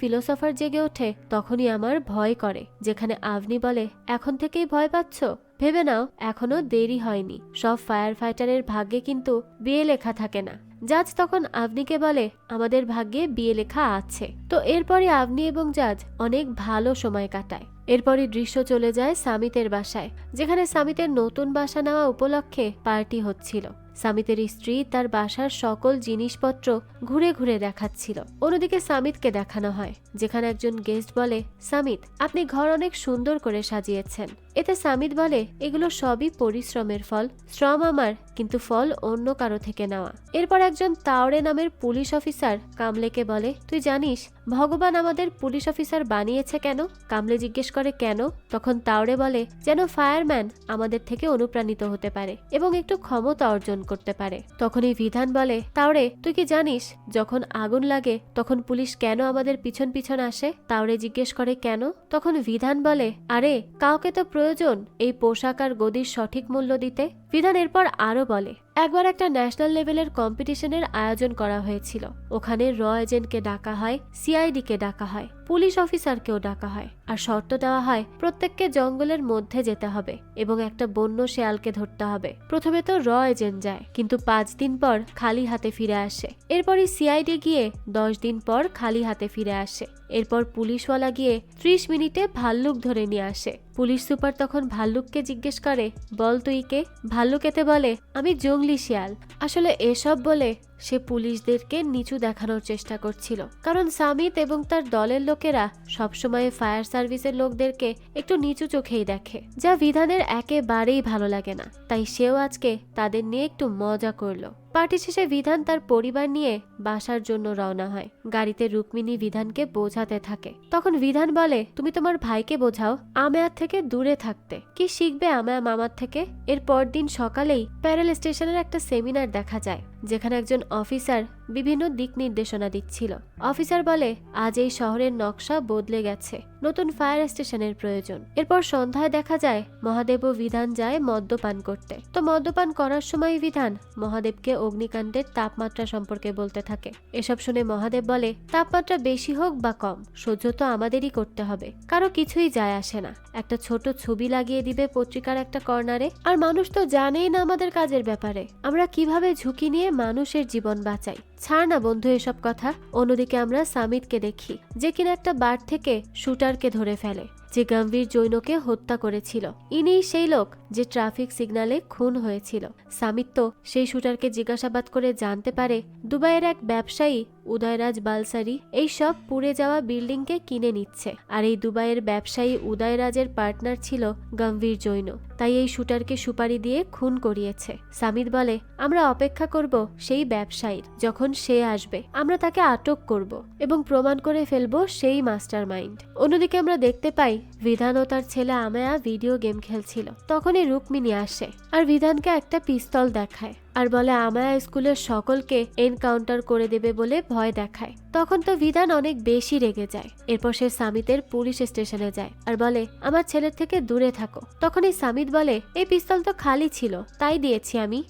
ফিলোসফার জেগে ওঠে তখনই আমার ভয় করে। যেখানে আপনি বলে, এখন থেকেই ভয় পাচ্ছ? ভেবে নাও এখনো দেরি হয়নি। সব ফায়ার ফাইটারের ভাগ্যে কিন্তু বিয়ে লেখা থাকে না। জাজ তখন আপনিকে বলে, আমাদের ভাগ্যে বিয়ে লেখা আছে। তো এরপরে আপনি এবং জাজ অনেক ভালো সময় কাটায়। এরপরই দৃশ্য চলে যায় সামিতের বাসায়, যেখানে সামিতের নতুন বাসা নেওয়া উপলক্ষে পার্টি হচ্ছিল। সামিতের স্ত্রী তার বাসার সকল জিনিসপত্র ঘুরে ঘুরে দেখাচ্ছিল। অন্যদিকে সামিতকে দেখানো হয়, যেখানে একজন গেস্ট বলে, সামিত আপনি ঘর অনেক সুন্দর করে সাজিয়েছেন। এতে সামিত বলে, এগুলো সবই পরিশ্রমের ফল, শ্রম আমার, কিন্তু ফল অন্য কারো থেকে নেওয়া। এরপর একজন তাওরে নামের পুলিশ অফিসার কামলেকে বলে, তুই জানিস ভগবান আমাদের পুলিশ অফিসার বানিয়েছে কেন? কামলে জিজ্ঞেস করে, কেন? তখন তাওরে বলে, যেন ফায়ারম্যান আমাদের থেকে অনুপ্রাণিত হতে পারে এবং একটু ক্ষমতা অর্জন করতে পারে। তখনই বিধান বলে, তাওরে তুই কি জানিস যখন আগুন লাগে তখন পুলিশ কেন আমাদের পিছন পিছন আসে? তাওরে জিজ্ঞেস করে, কেন? তখন বিধান বলে, আরে কাউকে তো প্রয়োজন এই পোশাক আর গদির সঠিক মূল্য দিতে। বিধান এরপর আরো বলে, একবার একটা ন্যাশনাল লেভেলের কম্পিটিশনের আয়োজন করা হয়েছিল। ওখানে র এজেন্টকে ডাকা হয়, সিআইডি কে ডাকা হয়, পুলিশ অফিসারকেও ডাকা হয়, আর শর্ত দেওয়া হয় প্রত্যেককে জঙ্গলের মধ্যে যেতে হবে এবং একটা বন্য শেয়ালকে ধরতে হবে। প্রথমে তো র এজেন্ট যায়, কিন্তু 5 দিন পর খালি হাতে ফিরে আসে। এরপরই সিআইডি গিয়ে 10 দিন পর খালি হাতে ফিরে আসে। এরপর পুলিশওয়ালা গিয়ে 30 মিনিটে ভাল্লুক ধরে নিয়ে আসে। পুলিশ সুপার তখন ভাল্লুককে জিজ্ঞেস করে, বল তুই কে? ভাল্লুক এতে বলে, আমি জঙ্গলি শিয়াল। আসলে এসব বলে সে পুলিশদেরকে নিচু দেখানোর চেষ্টা করছিল, কারণ সামিত এবং তার দলের লোকেরা সবসময় ফায়ার সার্ভিসের লোকদেরকে একটু নিচু চোখেই দেখে, যা বিধানের একেবারেই ভালো লাগে না। তাই সেও আজকে তাদের নিয়ে একটু মজা করলো। পার্টি শেষে বিধান তার পরিবার নিয়ে বাসার জন্য রওনা হয়। গাড়িতে রুক্মিণী বিধানকে বোঝাতে থাকে। তখন বিধান বলে, তুমি তোমার ভাইকে বোঝাও আমেয়ার থেকে দূরে থাকতে। কি শিখবে আমেয়া মামার থেকে? এর পরদিন সকালেই প্যারেল স্টেশনের একটা সেমিনার দেখা যায়, যেখানে একজন অফিসার বিভিন্ন দিক নির্দেশনা দিচ্ছিল। অফিসার বলে, আজ এই শহরের নকশা বদলে গেছে, নতুন ফায়ার স্টেশনের প্রয়োজন। এরপর সন্ধ্যায় দেখা যায় মহাদেব ও বিধান যায় মদ্যপান করতে। তো মদ্যপান করার সময় বিধান মহাদেবকে অগ্নিকাণ্ডের তাপমাত্রা সম্পর্কে বলতে থাকে। এসব শুনে মহাদেব বলে, তাপমাত্রা বেশি হোক বা কম সহ্য তো আমাদেরই করতে হবে, কারো কিছুই যায় আসে না। একটা ছোট ছবি লাগিয়ে দিবে পত্রিকার একটা কর্নারে, আর মানুষ তো জানেই না আমাদের কাজের ব্যাপারে, আমরা কিভাবে ঝুঁকি নিয়ে মানুষের জীবন বাঁচাই। ছাড় না বন্ধু এসব কথা। অন্যদিকে আমরা সামিতকে দেখি, যে কিনা একটা বার থেকে শুটারকে ধরে ফেলে, যে গম্ভীর জৈনকে হত্যা করেছিল। ইনিই সেই লোক যে ট্রাফিক সিগন্যালে খুন হয়েছিল। সামিত তো সেই শুটারকে জিজ্ঞাসাবাদ করে জানতে পারে দুবাইয়ের এক ব্যবসায়ী উদয়রাজ বালসারি এই সব পুড়ে যাওয়া বিল্ডিংকে কিনে নিচ্ছে, আর এই দুবাইয়ের ব্যবসায়ী উদয়রাজের পার্টনার ছিল গম্ভীর জৈন। তাই এই শুটারকে সুপারি দিয়ে খুন করিয়েছে। সামিদ বলে, আমরা অপেক্ষা করব সেই ব্যবসায়ীর, যখন সে আসবে আমরা তাকে আটক করব এবং প্রমাণ করে ফেলবো সেই মাস্টার মাইন্ড। অন্যদিকে আমরা দেখতে পাই বিধান ও তার ছেলে আমায়া ভিডিও গেম খেলছিল। তখনই রুক্মিণী আসে আর বিধানকে একটা পিস্তল দেখায় আর বলে আমায়া স্কুলের সকলকে এনকাউন্টার করে দেবে বলে ভয় দেখায়। তখন তো বিধান অনেক বেশি রেগে যায়। এরপর সে সামিতের পুলিশ স্টেশনে যায় আর বলে, আমার ছেলের থেকে দূরে থাকো। তখন এই সামিত বলে, এই পিস্তল তো খালি ছিল, তাই দিয়েছি আমি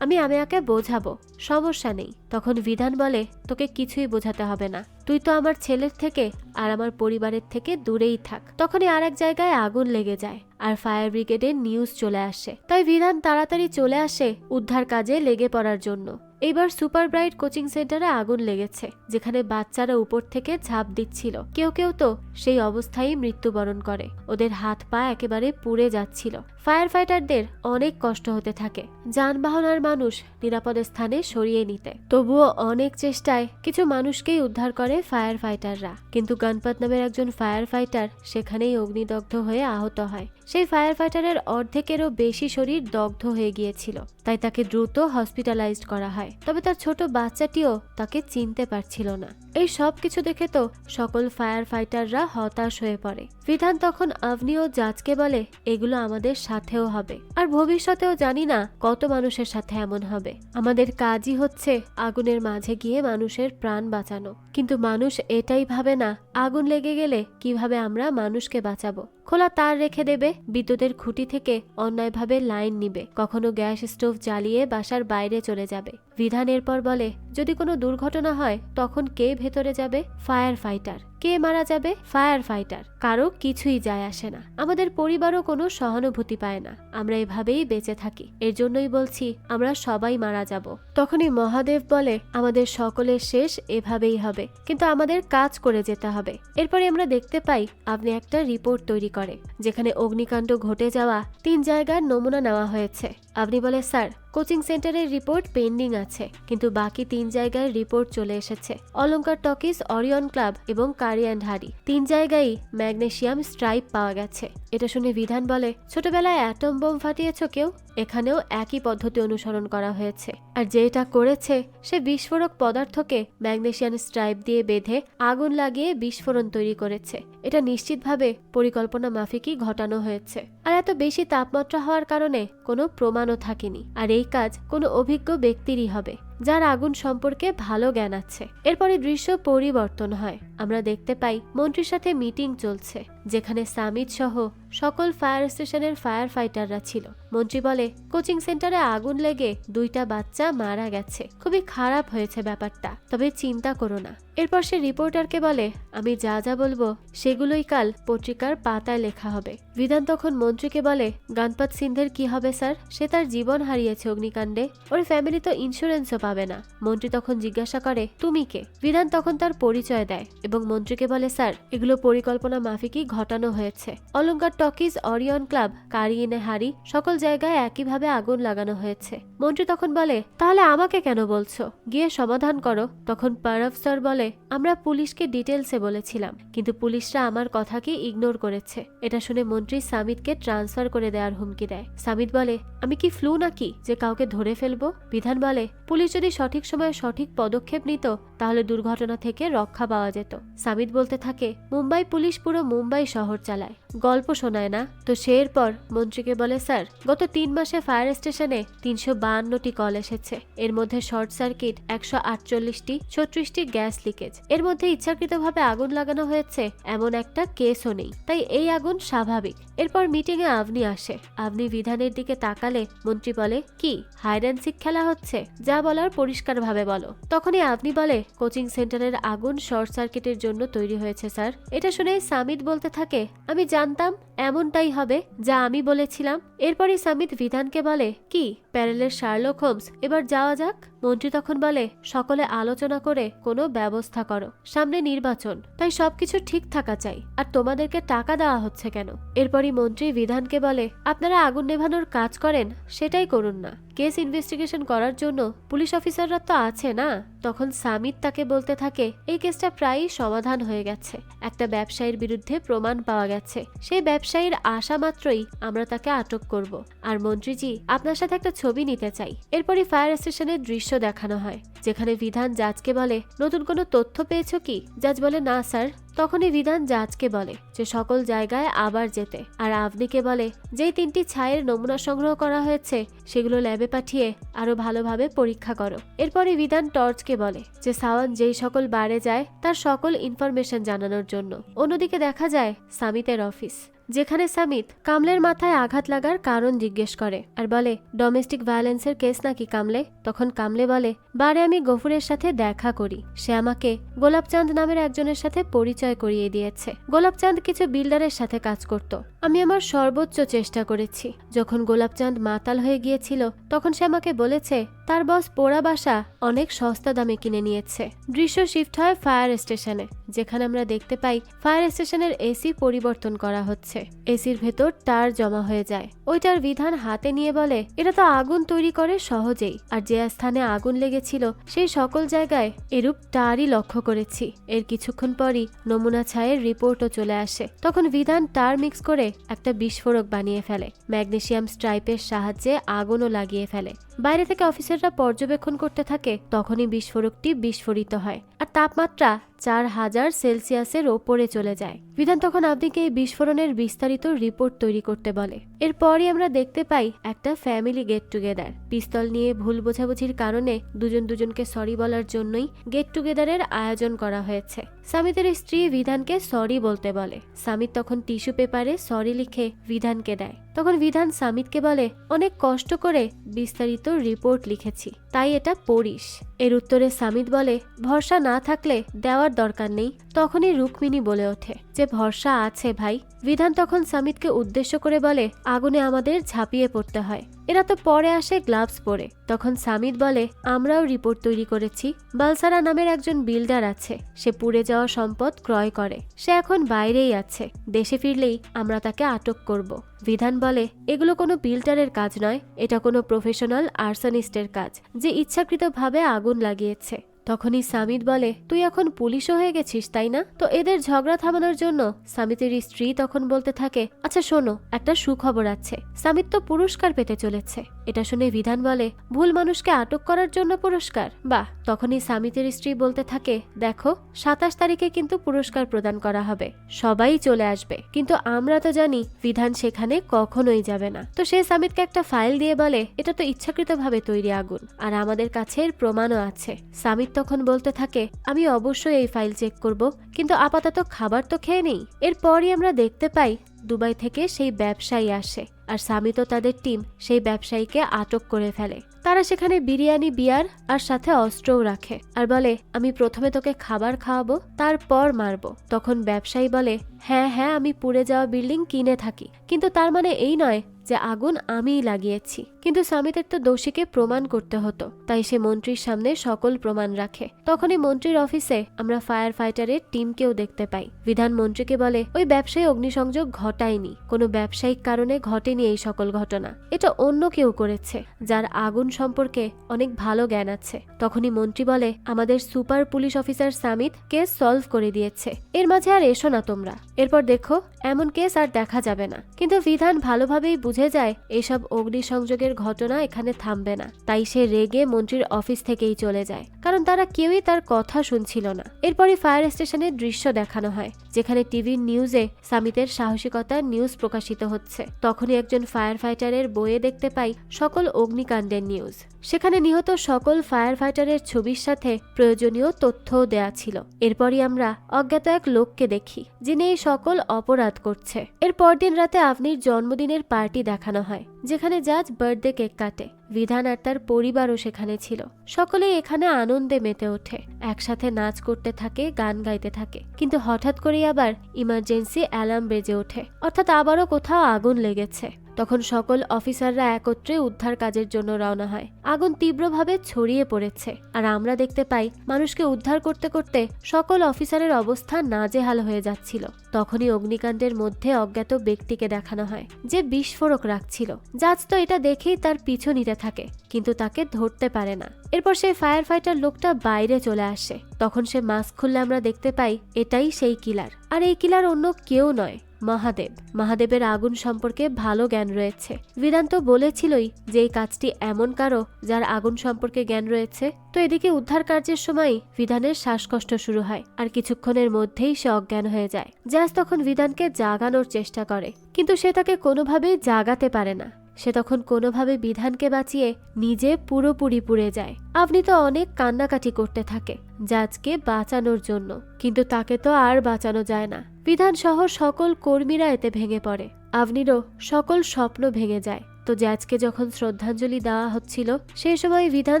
আমায়াকে বোঝাবো, সমস্যা নেই। তখন বিধান বলে, তোকে কিছুই বোঝাতে হবে না, তুই তো আমার ছেলের থেকে আর আমার পরিবারের থেকে দূরেই থাক। তখনই আর এক জায়গায় আগুন লেগে যায় আর ফায়ার ব্রিগেডের নিউজ চলে আসে। তাই বিধান তাড়াতাড়ি চলে আসে উদ্ধার কাজে লেগে পড়ার জন্য। এইবার সুপার ব্রাইট কোচিং সেন্টারে আগুন লেগেছে, যেখানে বাচ্চারা উপর থেকে ঝাঁপ দিচ্ছিল। কেউ কেউ তো সেই অবস্থায় মৃত্যুবরণ করে, ওদের হাত পা একেবারে পুড়ে যাচ্ছিল। ফায়ার ফাইটারদের অনেক কষ্ট হতে থাকে যানবাহন আর মানুষ নিরাপদ স্থানে সরিয়ে নিতে। তবুও অনেক চেষ্টায় কিছু মানুষকেই উদ্ধার করে ফায়ার ফাইটাররা, কিন্তু গণপত নামের একজন ফায়ার ফাইটার সেখানেই অগ্নিদগ্ধ হয়ে আহত হয়। সেই ফায়ার ফাইটারের অর্ধেকেরও বেশি শরীর দগ্ধ হয়ে গিয়েছিল, তাই তাকে দ্রুত হসপিটালাইজড করা হয়। তবে তার ছোট বাচ্চাটিও তাকে চিনতে পারছিল না। এই সব কিছু দেখে তো সকল ফায়ার ফাইটাররা হতাশ হয়ে পড়ে। বিধান তখন আভনি ও জাজকে বলে, এগুলো আমাদের সাথেও হবে আর ভবিষ্যতেও জানি না কত মানুষের সাথে এমন হবে। আমাদের কাজই হচ্ছে আগুনের মাঝে গিয়ে মানুষের প্রাণ বাঁচানো, কিন্তু মানুষ এটাই ভাবে না আগুন লেগে গেলে কিভাবে আমরা মানুষকে বাঁচাবো। খোলা তার রেখে দেবে, বিদ্যুতের খুঁটি থেকে অন্যায়ভাবে লাইন নিবে, কখনো গ্যাস স্টোভ জ্বালিয়ে বাসার বাইরে চলে যাবে। বিধান এরপর বলে, যদি কোনো দুর্ঘটনা হয় তখন কে ভেতরে যাবে? Fire fighter. কে মারা যাবে? Fire fighter. কারো কিছুই যায় আসে না, আমাদের পরিবারও কোনো সহানুভূতি পায় না, আমরা এভাবেই বেঁচে থাকি, এর জন্যই বলছি আমরা সবাই মারা যাব। তখনই মহাদেব বলে, আমাদের সকলের শেষ এভাবেই হবে, কিন্তু আমাদের কাজ করে যেতে হবে। এরপরে আমরা দেখতে পাই আপনি একটা রিপোর্ট তৈরি করে, যেখানে অগ্নিকাণ্ড ঘটে যাওয়া 3 জায়গার নমুনা নেওয়া হয়েছে। আপনি বলে, স্যার কোচিং সেন্টারের রিপোর্ট পেন্ডিং আছে, কিন্তু বাকি 3 জায়গার রিপোর্ট চলে এসেছে। অলঙ্কার টকিজ, অরিয়ন ক্লাব এবং কারি অ্যান্ড হারি 3 জায়গায় ম্যাগনেসিয়াম স্ট্রাইপ পাওয়া গেছে। এটা শুনে বিধান বলে, ছোটবেলায় অ্যাটম বোম ফাটিয়েছ কেউ? এখানেও একই পদ্ধতি অনুসরণ করা হয়েছে, আর যেটা করেছে সে বিস্ফোরক পদার্থকে ম্যাগনেসিয়াম স্ট্রাইপ দিয়ে বেঁধে আগুন লাগিয়ে বিস্ফোরণ তৈরি করেছে। এটা নিশ্চিতভাবে পরিকল্পনা মাফিকই ঘটানো হয়েছে, আর এত বেশি তাপমাত্রা হওয়ার কারণে কোনো প্রমাণও থাকেনি। আর এই কাজ কোনো অভিজ্ঞ ব্যক্তিরই হবে, যার আগুন সম্পর্কে ভালো জ্ঞান আছে। এরপরে দৃশ্য পরিবর্তন হয়, আমরা দেখতে পাই মন্ত্রীর সাথে মিটিং চলছে, যেখানে সামিত সহ সকল ফায়ার স্টেশনের ফায়ার ফাইটাররা ছিল। মন্ত্রী বলে, কোচিং সেন্টারে আগুন লেগে 2টা বাচ্চা মারা গেছে, খুবই খারাপ হয়েছে ব্যাপারটা, তবে চিন্তা করো না। এরপর সে রিপোর্টারকে বলে, আমি যা যা বলবো সেগুলোই কাল পত্রিকার পাতায় লেখা হবে। বিধান তখন মন্ত্রীকে বলে, গণপত সিন্ধের কি হবে স্যার? সে তার জীবন হারিয়েছে অগ্নিকাণ্ডে, ওর ফ্যামিলি তো ইন্স্যুরেন্সও পাবে না। মন্ত্রী তখন জিজ্ঞাসা করে, তুমি কে? বিধান তখন তার পরিচয় দেয় এবং মন্ত্রীকে বলে, স্যার এগুলো পরিকল্পনা মাফিকই ঘটানো হয়েছে। অলঙ্কার টকিজ, অরিয়ন ক্লাব, কারি এনে হারি সকল জায়গায় একইভাবে আগুন লাগানো হয়েছে। মন্ত্রী তখন বলে, তাহলে আমাকে কেন বলছো? গিয়ে সমাধান করো। তখন পারভ স্যার বলে, আমরা পুলিশকে ডিটেলসে বলেছিলাম, কিন্তু পুলিশরা আমার কথাকে ইগনোর করেছে। এটা শুনে মন্ত্রী সামিতকে ট্রান্সফার করে দেওয়ার হুমকি দেয়। সামিত বলে, আমি কি ফ্লু নাকি যে কাউকে ধরে ফেলবো? বিধান বলে, পুলিশ যদি সঠিক সময়ে সঠিক পদক্ষেপ নিত তাহলে দুর্ঘটনা থেকে রক্ষা পাওয়া যেত। সামিত বলতে থাকে, মুম্বাই পুলিশ পুরো মুম্বাই শহর চালায়, গল্প শোনায় না তো। সে এরপর মন্ত্রীকে বলে, স্যার গত 3 মাসে ফায়ার স্টেশনে 352টি কল এসেছে, এর মধ্যে শর্ট সার্কিট 148টি, 36টি গ্যাস লিকেজ। এর মধ্যে ইচ্ছাকৃতভাবে আগুন লাগানো হয়েছে এমন একটা কেসও নেই, তাই এই আগুন স্বাভাবিক। এরপর মিটিং এ আভনি আসে। আভনি বিধানের দিকে তাকালে মন্ত্রী বলে, কি হাইড অ্যান্ড সিক খেলা হচ্ছে? যা বলার পরিষ্কারভাবে বলো। তখনই আভনি বলে, কোচিং সেন্টারের আগুন শর্ট সার্কিটের জন্য তৈরি হয়েছে স্যার। এটা শুনে সামিত বলতে থাকে, আমি জানতাম এমনটাই হবে যা আমি বলেছিলাম। এরপরই সামিত বিধানকে বলে, কি প্যারেলের শার্লক হোমস, এবার যাওয়া যাক। মন্ত্রী তখন বলে, সকলে আলোচনা করে কোনো ব্যবস্থা করো, সামনে নির্বাচন, তাই সবকিছু ঠিক থাকা চাই, আর তোমাদেরকে টাকা দেওয়া হচ্ছে কেন? এরপরই মন্ত্রী বিধানকে বলে, আপনারা আগুন নেভানোর কাজ করেন সেটাই করুন না, কেস ইনভেস্টিগেশন করার জন্য পুলিশ অফিসাররা তো আছে না। তখন সামিত তাকে বলতে থাকে, এই কেসটা প্রায়ই সমাধান হয়ে গেছে, একটা ব্যবসায়ীর বিরুদ্ধে প্রমাণ পাওয়া গেছে, সেই ব্যবসায়ীর আশা মাত্রই আমরা তাকে আটক করব। আর মন্ত্রীজি, আপনার সাথে একটা ছবি নিতে চাই। এরপরই ফায়ার স্টেশনের দৃশ্য দেখানো হয়, যেখানে বিধান জাজকে বলে, নতুন কোনো তথ্য পেয়েছো কি? জাজ বলে, না স্যার। তখনই বিধান জাজকে বলে যে সকল জায়গায় আবার যেতে, আর আভনিকে বলে যেই 3টি ছাইয়ের নমুনা সংগ্রহ করা হয়েছে সেগুলো ল্যাবে পাঠিয়ে আরো ভালোভাবে পরীক্ষা করো। এরপরে বিধান টর্চকে বলে যে সাওয়ান যেই সকল বারে যায় তার সকল ইনফরমেশন জানানোর জন্য। অন্যদিকে দেখা যায় সামিতের অফিস, যেখানে সামিত কামলের মাথায় আঘাত লাগার কারণ জিজ্ঞেস করে আর বলে, ডোমেস্টিক ভায়োলেন্সের কেস নাকি কামলে? তখন কামলে বলে, বারে আমি গফুরের সাথে দেখা করি, সে আমাকে গোলাপচাঁদ নামের একজনের সাথে পরিচয় করিয়ে দিয়েছে। গোলাপচাঁদ কিছু বিল্ডারের সাথে কাজ করত, আমি আমার সর্বোচ্চ চেষ্টা করেছি। যখন গোলাপচাঁদ মাতাল হয়ে গিয়েছিল তখন সে আমাকে বলেছে তার বস পোড়া বাসা অনেক সস্তা দামে কিনে নিয়েছে। দৃশ্য শিফট হয় ফায়ার স্টেশনে, যেখানে আমরা দেখতে পাই ফায়ার স্টেশনের এসি পরিবর্তন করা হচ্ছে। এসির ভেতর তার জমা হয়ে যায়। ওইটার বিধান হাতে নিয়ে বলে, এটা তো আগুন তৈরি করে সহজেই, আর যে স্থানে আগুন লেগেছিল সেই সকল জায়গায় এরূপ টারই লক্ষ্য করেছি। এর কিছুক্ষণ পরই নমুনা ছায়ের রিপোর্টও চলে আসে। তখন বিধান টার মিক্স করে একটা বিস্ফোরক বানিয়ে ফেলে, ম্যাগনেসিয়াম স্ট্রাইপের সাহায্যে আগুনও লাগিয়ে ফেলে। বাইরে থেকে অফিসাররা পর্যবেক্ষণ করতে থাকে, তখনই বিস্ফোরকটি বিস্ফোরিত হয় আর তাপমাত্রা 4000 সেলসিয়াসের ওপরে চলে যায়। বিধান তখন আভনিকে এই বিস্ফোরণের বিস্তারিত রিপোর্ট তৈরি করতে বলে। এরপরই আমরা দেখতে পাই একটা ফ্যামিলি গেট টুগেদার। পিস্তল নিয়ে ভুল বোঝাবুঝির কারণে দুজন দুজনকে সরি বলার জন্যই গেট টুগেদারের আয়োজন করা হয়েছে। সামিতের স্ত্রী বিধানকে সরি বলতে বলে। সামিত তখন টিস্যু পেপারে সরি লিখে বিধানকে দেয়। তখন বিধান সামিতকে বলে, অনেক কষ্ট করে বিস্তারিত রিপোর্ট লিখেছি, তাই এটা পড়িস। এর উত্তরে সামিত বলে, ভরসা না থাকলে দেওয়ার দরকার নেই। তখনই রুক্মিণী বলে ওঠে যে ভরসা আছে ভাই। বিধান তখন সামিতকে উদ্দেশ্য করে বলে, আগুনে আমাদের ঝাঁপিয়ে পড়তে হয়, এরা তো পরে আসে গ্লাভস পরে। তখন সামিত বলে, আমরাও রিপোর্ট তৈরি করেছি। বালসারা নামের একজন বিল্ডার আছে, সে পুড়ে যাওয়া সম্পদ ক্রয় করে, সে এখন বাইরেই আছে, দেশে ফিরলেই আমরা তাকে আটক করব। বিধান বলে, এগুলো কোনো বিল্ডারের কাজ নয়, এটা কোনো প্রফেশনাল আর্সনিস্টের কাজ, যে ইচ্ছাকৃতভাবে আগুন লাগিয়েছে। তখনই সামিত বলে, তুই এখন পুলিশও হয়ে গেছিস তাই না? তো এদের ঝগড়া থামানোর জন্য সামিতের স্ত্রী তখন বলতে থাকে, আচ্ছা শোনো, একটা সুখবর আছে, সামিত তো পুরস্কার পেতে চলেছে। এটা শুনে বিধান বলে, ভুল মানুষকে আটক করার জন্য পুরস্কার? বাহ। তখনই সামিতের স্ত্রী বলতে থাকে, দেখো 27 তারিখে কিন্তু পুরস্কার প্রদান করা হবে, সবাই চলে আসবে, কিন্তু আমরা তো জানি বিধান সেখানে কখনোই যাবে না। তো সে সামিতকে একটা ফাইল দিয়ে বলে, এটা তো ইচ্ছাকৃতভাবে তৈরি আগুন, আর আমাদের কাছে এর প্রমাণও আছে। সামিত তখন বলতে থাকে, আমি অবশ্যই এই ফাইল চেক করব, কিন্তু আপাতত খাবার তো খেয়ে নেই। এরপরই আমরা দেখতে পাই দুবাই থেকে সেই ব্যবসায়ী আসে, আর সামিত ও তাদের টিম সেই ব্যবসায়ীকে আটক করে ফেলে। তারা সেখানে বিরিয়ানি, বিয়ার আর সাথে অস্ত্রও রাখে, আর বলে, আমি প্রথমে তোকে খাবার খাওয়াবো, তারপর মারবো। তখন ব্যবসায়ী বলে, হ্যাঁ হ্যাঁ, আমি পুড়ে যাওয়া বিল্ডিং কিনে থাকি, কিন্তু তার মানে এই নয় যে আগুন আমিই লাগিয়েছি। কিন্তু সামিতের তো দোষীকে প্রমাণ করতে হতো, তাই সে মন্ত্রীর সামনে সকল প্রমাণ রাখে। তখনই মন্ত্রীর অফিসে আমরা ফায়ার ফাইটারের টিমকেও দেখতে পাই। বিধান মন্ত্রীকে বলে, ওই ব্যবসায়ী অগ্নিসংযোগ ঘটায়নি, কোনো ব্যবসায়িক কারণে ঘটেনি এই সকল ঘটনা, এটা অন্য কেউ করেছে, যার আগুন সম্পর্কে অনেক ভালো জ্ঞান আছে। তখনই মন্ত্রী বলে, আমাদের সুপার পুলিশ অফিসার সামিত কেস সলভ করে দিয়েছে, এর মাঝে আর এসো না তোমরা, এরপর দেখো এমন কেস আর দেখা যাবে না। কিন্তু বিধান ভালোভাবেই বুঝে যায় এসব অগ্নিসংযোগের ঘটনা এখানে থামবে না, তাই সে রেগে মন্ত্রীর অফিস থেকেই চলে যায়, কারণ তারা কেউই তার কথা শুনছিল না। এরপরই ফায়ার স্টেশনের দৃশ্য দেখানো হয়, যেখানে টিভির নিউজে সামিতের সাহসিকতার নিউজ প্রকাশিত হচ্ছে। তখনই একজন ফায়ার ফাইটারের বইয়ে দেখতে পাই সকল অগ্নিকাণ্ডের নিউজ। সেখানে নিহত সকল ফায়ার ফাইটারের ছবির সাথে প্রয়োজনীয় তথ্যও দেয়া ছিল। এরপরই আমরা অজ্ঞাত এক লোককে দেখি, যিনি এই সকল অপরাধ করছে। এর পরদিন রাতে আভনির জন্মদিনের পার্টি দেখানো হয়, যেখানে জাজ বার্থডে কেক কাটে। বিধান আর তার পরিবারও সেখানে ছিল। সকলেই এখানে আনন্দে মেতে ওঠে, একসাথে নাচ করতে থাকে, গান গাইতে থাকে। কিন্তু হঠাৎ করেই আবার ইমার্জেন্সি অ্যালার্ম বেজে ওঠে, অর্থাৎ আবারও কোথাও আগুন লেগেছে। তখন সকল অফিসাররা একত্রে উদ্ধার কাজের জন্য রওনা হয়। আগুন তীব্রভাবে ছড়িয়ে পড়েছে, আর আমরা দেখতে পাই মানুষকে উদ্ধার করতে করতে সকল অফিসারের অবস্থা নাজেহাল হয়ে যাচ্ছিল। তখনই অগ্নিকাণ্ডের মধ্যে অজ্ঞাত ব্যক্তিকে দেখানো হয়, যে বিস্ফোরক রাখছিল। জাজ তো এটা দেখেই তার পিছু নিতে থাকে, কিন্তু তাকে ধরতে পারে না। এরপর সেই ফায়ার ফাইটার লোকটা বাইরে চলে আসে। তখন সে মাস্ক খুললে আমরা দেখতে পাই এটাই সেই কিলার। আর এই কিলার অন্য কেউ নয়, মহাদেব। মহাদেবের আগুন সম্পর্কে ভালো জ্ঞান রয়েছে। বিধান তো বলেছিলই যে এই কাজটি এমন কারো যার আগুন সম্পর্কে জ্ঞান রয়েছে। তো এদিকে উদ্ধার কার্যের সময় বিধানের শ্বাসকষ্ট শুরু হয়, আর কিছুক্ষণের মধ্যেই সে অজ্ঞান হয়ে যায়। জাজ তখন বিধানকে জাগানোর চেষ্টা করে, কিন্তু সে তাকে কোনোভাবেই জাগাতে পারে না। সে তখন কোনোভাবে বিধানকে বাঁচিয়ে নিজে পুরোপুরি পুড়ে যায়। আপনি তো অনেক কান্নাকাটি করতে থাকে জাজকে বাঁচানোর জন্য, কিন্তু তাকে তো আর বাঁচানো যায় না। বিধান সহ সকল কর্মীরা এতে ভেঙে পড়ে। আভনিরও সকল স্বপ্ন ভেঙে যায়। তো জাজকে যখন শ্রদ্ধাঞ্জলি দেওয়া হচ্ছিল, সেই সময় বিধান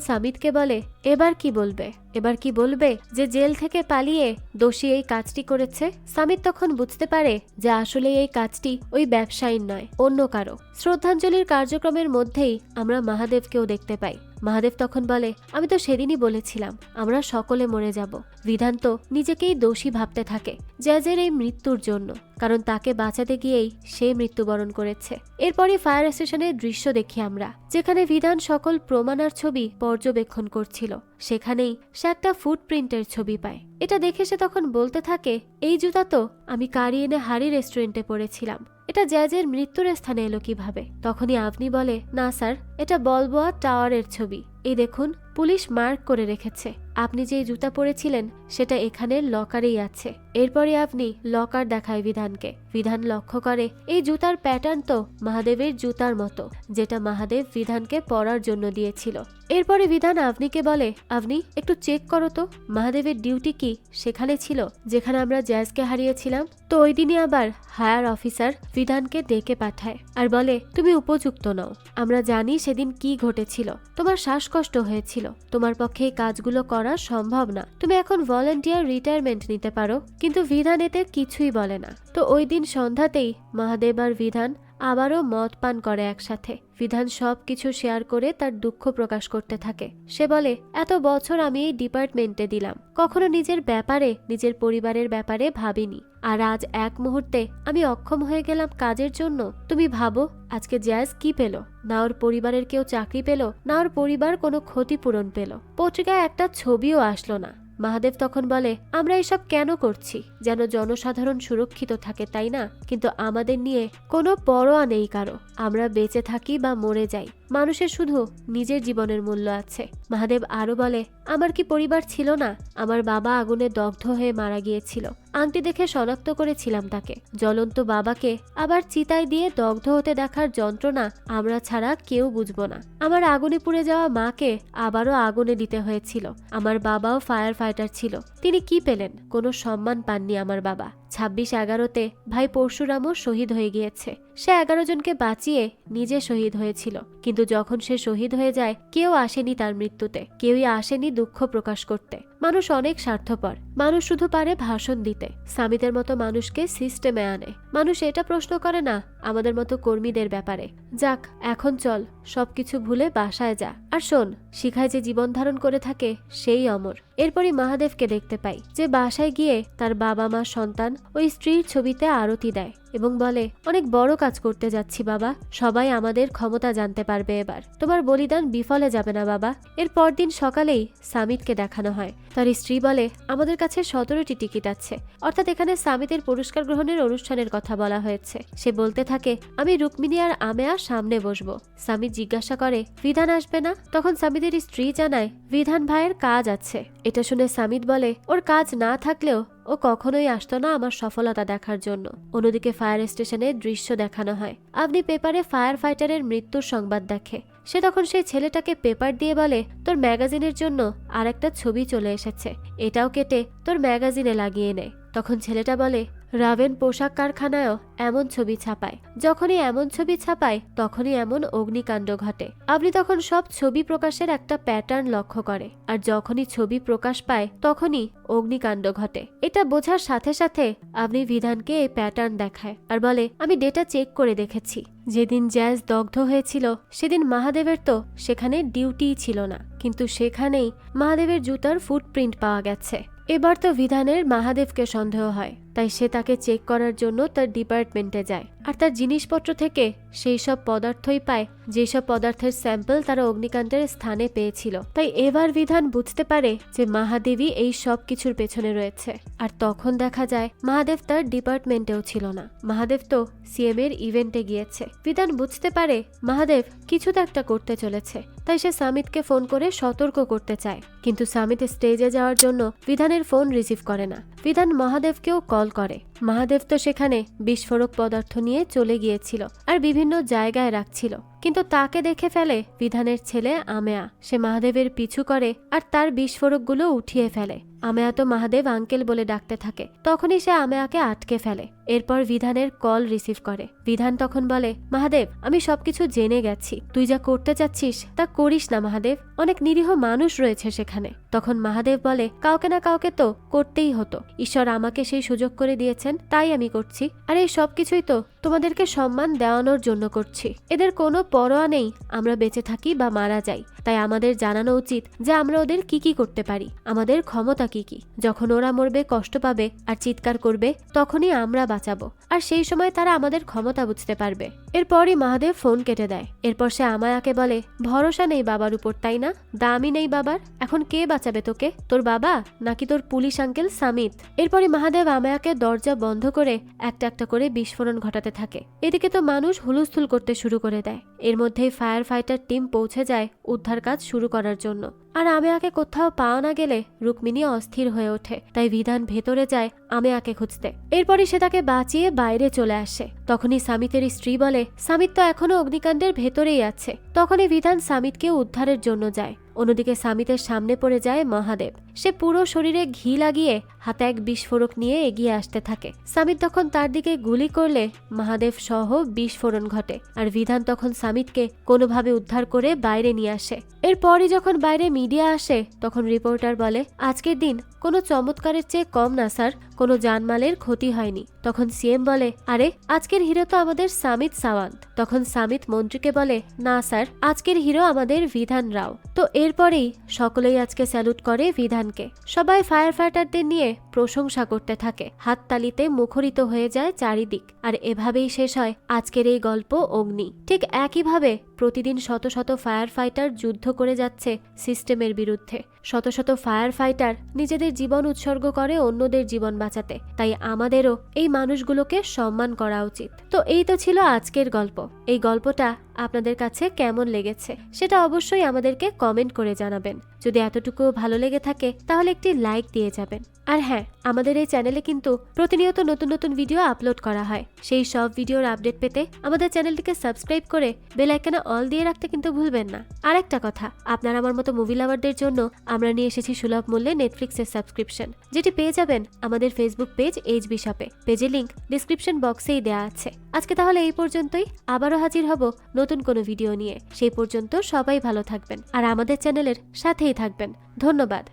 সামিতকে বলে, এবার কি বলবে? এবার কি বলবে যে জেল থেকে পালিয়ে দোষী এই কাজটি করেছে? সামিত তখন বুঝতে পারে যে আসলে এই কাজটি ওই ব্যবসায়ীর নয়, অন্য কারো। শ্রদ্ধাঞ্জলির কার্যক্রমের মধ্যেই আমরা মহাদেবকেও দেখতে পাই। মহাদেব তখন বলে, আমি তো সেদিনই বলেছিলাম আমরা সকলে মরে যাব। বিধান তো নিজেকেই দোষী ভাবতে থাকে জ্যাজের এই মৃত্যুর জন্য, কারণ তাকে বাঁচাতে গিয়েই সে মৃত্যুবরণ করেছে। এরপরই ফায়ার স্টেশনের দৃশ্য দেখি আমরা, যেখানে বিধান সকল প্রমাণার ছবি পর্যবেক্ষণ করছিল। সেখানেই সে একটা ফুটপ্রিন্টের ছবি পায়। এটা দেখে সে তখন বলতে থাকে, এই জুতা তো আমি কারিয়েনে হারি রেস্টুরেন্টে পড়েছিলাম, এটা জ্যাজের মৃত্যুর স্থানে এলো কিভাবে? তখনই আপনি বলে, না স্যার, এটা বলবোয়া টাওয়ারের ছবি। এই দেখুন, পুলিশ মার্ক করে রেখেছে আপনি যে জুতা পরেছিলেন সেটা এখানের লকারেই আছে। এরপরে আপনি লকার দেখায় বিধানকে। বিধান লক্ষ্য করে এই জুতার প্যাটার্ন তো মহাদেবের জুতার মতো, যেটা মহাদেব বিধানকে পরার জন্য দিয়েছিল। এরপরে বিধান আপনিকে বলে, আপনি একটু চেক করো তো মহাদেবের ডিউটি কি সেখানে ছিল যেখানে আমরা জ্যাজকে হারিয়েছিলাম। তো ওই দিনই আবার হায়ার অফিসার বিধানকে ডেকে পাঠায় আর বলে, তুমি উপযুক্ত নও। আমরা জানি সেদিন কি ঘটেছিল, তোমার শ্বাসকষ্ট হয়েছিল, তোমার পক্ষে এই কাজগুলো করা সম্ভব না, তুমি এখন ভলান্টিয়ার রিটায়ারমেন্ট নিতে পারো। কিন্তু বিধান এতে কিছুই বলে না। তো ওই দিন সন্ধ্যাতেই মহাদেব আর বিধান আবারও মদ পান করে একসাথে। বিধান সবকিছু শেয়ার করে তার দুঃখ প্রকাশ করতে থাকে। সে বলে, এত বছর আমি এই ডিপার্টমেন্টে দিলাম, কখনো নিজের ব্যাপারে, নিজের পরিবারের ব্যাপারে ভাবিনি, আর আজ এক মুহূর্তে আমি অক্ষম হয়ে গেলাম কাজের জন্য। তুমি ভাবো আজকে জ্যাজ কি পেল? না ওর পরিবারের কেউ চাকরি পেল, না ওর পরিবার কোনো ক্ষতিপূরণ পেল, পত্রিকায় একটা ছবিও আসলো না। মহাদেব তখন বলে, আমরা এসব কেন করছি? যেন জনসাধারণ সুরক্ষিত থাকে, তাই না? কিন্তু আমাদের নিয়ে কোনো পরোয়া নেই কারো। আমরা বেঁচে থাকি বা মরে যাই, মানুষের শুধু নিজের জীবনের মূল্য আছে। মহাদেব আরো বলে, আমার কি পরিবার ছিল না? আমার বাবা আগুনে দগ্ধ হয়ে মারা গিয়েছিল, আংটি দেখে শনাক্ত করেছিলাম তাকে। জ্বলন্ত বাবাকে আবার চিতায় দিয়ে দগ্ধ হতে দেখার যন্ত্রণা আমরা ছাড়া কেউ বুঝবো না। আমার আগুনে পুড়ে যাওয়া মাকে আবারও আগুনে দিতে হয়েছিল। আমার বাবাও ফায়ার ফাইটার ছিল, তিনি কি পেলেন? কোনো সম্মান পাননি আমার বাবা। 26/11-তে ভাই পরশুরামও শহীদ হয়ে গিয়েছে। সে 11 জনকে বাঁচিয়ে নিজে শহীদ হয়েছিল, কিন্তু যখন সে শহীদ হয়ে যায় কেউ আসেনি তার মৃত্যুতে, কেউই আসেনি দুঃখ প্রকাশ করতে। মানুষ অনেক স্বার্থপর, মানুষ শুধু পারে ভাষণ দিতে। সামিতের মতো মানুষকে সিস্টেমে আনে। মানুষ এটা প্রশ্ন করে না আমাদের মতো কর্মীদের ব্যাপারে। যাক, এখন চল, সবকিছু ভুলে বাসায় যা। আর শোন, শিখায় যে জীবন ধারণ করে থাকে সেই অমর। এরপরই মহাদেবকে দেখতে পাই যে বাসায় গিয়ে তার বাবা মা সন্তান ওই স্ত্রীর ছবিতে আরতি দেয় এবং বলে, অনেক বড় কাজ করতে যাচ্ছি বাবা, সবাই আমাদের ক্ষমতা জানতে পারবে এবার, তোমার বলিদান বিফলে যাবে না বাবা। এর পরদিন সকালেই সামিতকে দেখানো হয়। তার স্ত্রী বলে, আমাদের কাছে 17টি টিকিট আছে, অর্থাৎ এখানে সামিতের পুরস্কার গ্রহণের অনুষ্ঠানের কথা বলা হয়েছে। সে বলতে থাকে, আমি রুক্মিণী আর আমেয়া সামনে বসবো। সামিত জিজ্ঞাসা করে, বিধান আসবে না? তখন সামিতের স্ত্রী জানায়, বিধান ভাইয়ের কাজ আছে। এটা শুনে সামিত বলে, ওর কাজ না থাকলেও ও কখনোই আসতো না আমার সফলতা দেখার জন্য। অন্যদিকে ফায়ার স্টেশনে দৃশ্য দেখানো হয়। আপনি পেপারে ফায়ার ফাইটারের মৃত্যুর সংবাদ দেখে। সে তখন সেই ছেলেটাকে পেপার দিয়ে বলে, তোর ম্যাগাজিনের জন্য আর একটা ছবি চলে এসেছে, এটাও কেটে তোর ম্যাগাজিনে লাগিয়ে নে। তখন ছেলেটা বলে, রাভেন পোশাক কারখানায়ও এমন ছবি ছাপায়। যখনই এমন ছবি ছাপায় তখনই এমন অগ্নিকাণ্ড ঘটে। আপনি তখন সব ছবি প্রকাশের একটা প্যাটার্ন লক্ষ্য করে, আর যখনই ছবি প্রকাশ পায় তখনই অগ্নিকাণ্ড ঘটে। এটা বোঝার সাথে সাথে আপনি বিধানকে এই প্যাটার্ন দেখায় আর বলে, আমি ডেটা চেক করে দেখেছি, যেদিন জ্যাজ দগ্ধ হয়েছিল সেদিন মহাদেবের তো সেখানে ডিউটিই ছিল না, কিন্তু সেখানেই মহাদেবের জুতার ফুটপ্রিন্ট পাওয়া গেছে। এবার তো বিধানের মহাদেবকে সন্দেহ হয়, তাই সে তাকে চেক করার জন্য তার ডিপার্টমেন্টে যায়, আর তার জিনিসপত্র থেকে সেই সব পদার্থই পায় যেসব পদার্থের স্যাম্পল তারা অগ্নিকাণ্ডের স্থানে পেয়েছিল। তাই এবার বিধান বুঝতে পারে যে মহাদেবী এই সব কিছুর পেছনে রয়েছে। আর তখন দেখা যায় মহাদেব তার ডিপার্টমেন্টেও ছিল না, মহাদেব তো সিএম এর ইভেন্টে গিয়েছে। বিধান বুঝতে পারে মহাদেব কিছু তো একটা করতে চলেছে, তাই সে সামিতকে ফোন করে সতর্ক করতে চায়, কিন্তু সামিত স্টেজে যাওয়ার জন্য বিধানের ফোন রিসিভ করে না। বিধান মহাদেবকেও কল করে। মহাদেব তো সেখানে বিস্ফোরক পদার্থ নিয়ে চলে গিয়েছিল আর বিভিন্ন জায়গায় রাখছিল, কিন্তু তাকে দেখে ফেলে বিধানের ছেলে আমেয়া। সে মহাদেবের পিছু করে আর তার বিস্ফোরকগুলো উঠিয়ে ফেলে। আমেয়া তো মহাদেব আঙ্কেল বলে ডাকতে থাকে, তখনই সে আমেয়াকে আটকে ফেলে। এরপর বিধানের কল রিসিভ করে। বিধান তখন বলে, মহাদেব আমি সবকিছু জেনে গেছি, তুই যা করতে চাচ্ছিস তা করিস না মহাদেব, অনেক নিরীহ মানুষ রয়েছে সেখানে। তখন মহাদেব বলে, কাউকে না কাউকে তো করতেই হতো, ঈশ্বর আমাকে সেই সুযোগ করে দিয়েছেন তাই আমি করছি, আর এই সবকিছুই তো তোমাদেরকে সম্মান দেওয়ানোর জন্য করছি। এদের কোনো পরোয়া নেই আমরা বেঁচে থাকি বা মারা যাই, তাই আমাদের জানানো উচিত যে আমরা ওদের কি কি করতে পারি, আমাদের ক্ষমতা কি কি। যখন ওরা মরবে, কষ্ট পাবে আর চিৎকার করবে, তখনই আমরা বাঁচাবো, আর সেই সময় তারা আমাদের ক্ষমতা বুঝতে পারবে। এরপরই মহাদেব ফোন কেটে দেয়। এরপর সে আমায়াকে বলে, ভরসা নেই বাবার উপর, তাই না? দামই নেই বাবার, এখন কে বাঁচাবে তোকে, তোর বাবা নাকি তোর পুলিশ আঙ্কেল সামিত? এরপরই মহাদেব আমায়াকে দরজা বন্ধ করে একটা একটা করে বিস্ফোরণ ঘটাতে থাকে। এদিকে তো মানুষ হুলস্থুল করতে শুরু করে দেয়। এর মধ্যেই ফায়ার ফাইটার টিম পৌঁছে যায় উদ্ধার কাজ শুরু করার জন্য। আর আমেয়াকে কোথাও পাওয়া না গেলে রুক্মিণী অস্থির হয়ে ওঠে, তাই বিধান ভেতরে যায় আমেয়াকে খুঁজতে। এরপরই সে তাকে বাঁচিয়ে বাইরে চলে আসে। তখনই সামিতের স্ত্রী বলে, সামিত তো এখনো অগ্নিকাণ্ডের ভেতরেই আছে। তখনই বিধান সামিতকে উদ্ধারের জন্য যায়। অন্যদিকে সামিতের সামনে পড়ে যায় মহাদেব। সে পুরো শরীরে ঘি লাগিয়ে হাতে এক বিস্ফোরক নিয়ে এগিয়ে আসতে থাকে। সামিত তখন তার দিকে গুলি করলে মহাদেব সহ বিস্ফোরণ ঘটে, আর বিধান তখন সামিতকে কোনোভাবে উদ্ধার করে বাইরে নিয়ে আসে। এরপরই যখন বাইরে মিডিয়া আসে তখন রিপোর্টার বলে, আজকের দিন কোনো চমৎকারের চেয়ে কম না স্যার, কোনো জানমালের ক্ষতি হয়নি। তখন সিএম বলে, আরে আজকের হিরো তো আমাদের সামিত সাওয়ান্ত। তখন সামিত মন্ত্রীকে বলে, না স্যার, আজকের হিরো আমাদের বিধান রাও। তো এরপরেই সকলেই আজকে স্যালুট করে বিধানকে। সবাই ফায়ার ফাইটারদের নিয়ে প্রশংসা করতে থাকে, হাততালিতে মুখরিত হয়ে যায় চারিদিক। আর এভাবেই শেষ হয় আজকের এই গল্প অগ্নি। ঠিক একইভাবে প্রতিদিন শত শত ফায়ার ফাইটার যুদ্ধ করে যাচ্ছে সিস্টেমের বিরুদ্ধে। শত শত ফায়ার ফাইটার নিজেদের জীবন উৎসর্গ করে অন্যদের জীবন বাঁচাতে। তাই আমাদেরও এই মানুষগুলোকে সম্মান করা উচিত। তো এই তো ছিল আজকের গল্প। এই গল্পটা আপনাদের কাছে কেমন লেগেছে সেটা অবশ্যই আমাদেরকে কমেন্ট করে জানাবেন। যদি এতটুকু ভালো লেগে থাকে তাহলে একটি লাইক দিয়ে যাবেন। আর হ্যাঁ, আমাদের এই চ্যানেলে কিন্তু প্রতিনিয়ত নতুন নতুন ভিডিও আপলোড করা হয়। সেই সব ভিডিওর আপডেট পেতে আমাদের চ্যানেলটিকে সাবস্ক্রাইব করে বেল আইকনে অল দিয়ে রাখতে কিন্তু ভুলবেন না। আর একটা কথা, আপনারা আমার মতো মুভি লাভারদের জন্য আমরা নিয়ে এসেছি সুলভ মূল্যে নেটফ্লিক্সের সাবস্ক্রিপশন, যেটি পেয়ে যাবেন আমাদের ফেসবুক পেজ এইচবি শপে। পেজের লিংক ডিসক্রিপশন বক্সেই দেওয়া আছে। আজকে তাহলে এই পর্যন্তই, আবারও হাজির হব নতুন কোনো ভিডিও নিয়ে। সেই পর্যন্ত সবাই ভালো থাকবেন আর আমাদের চ্যানেলের সাথেই থাকবেন। ধন্যবাদ।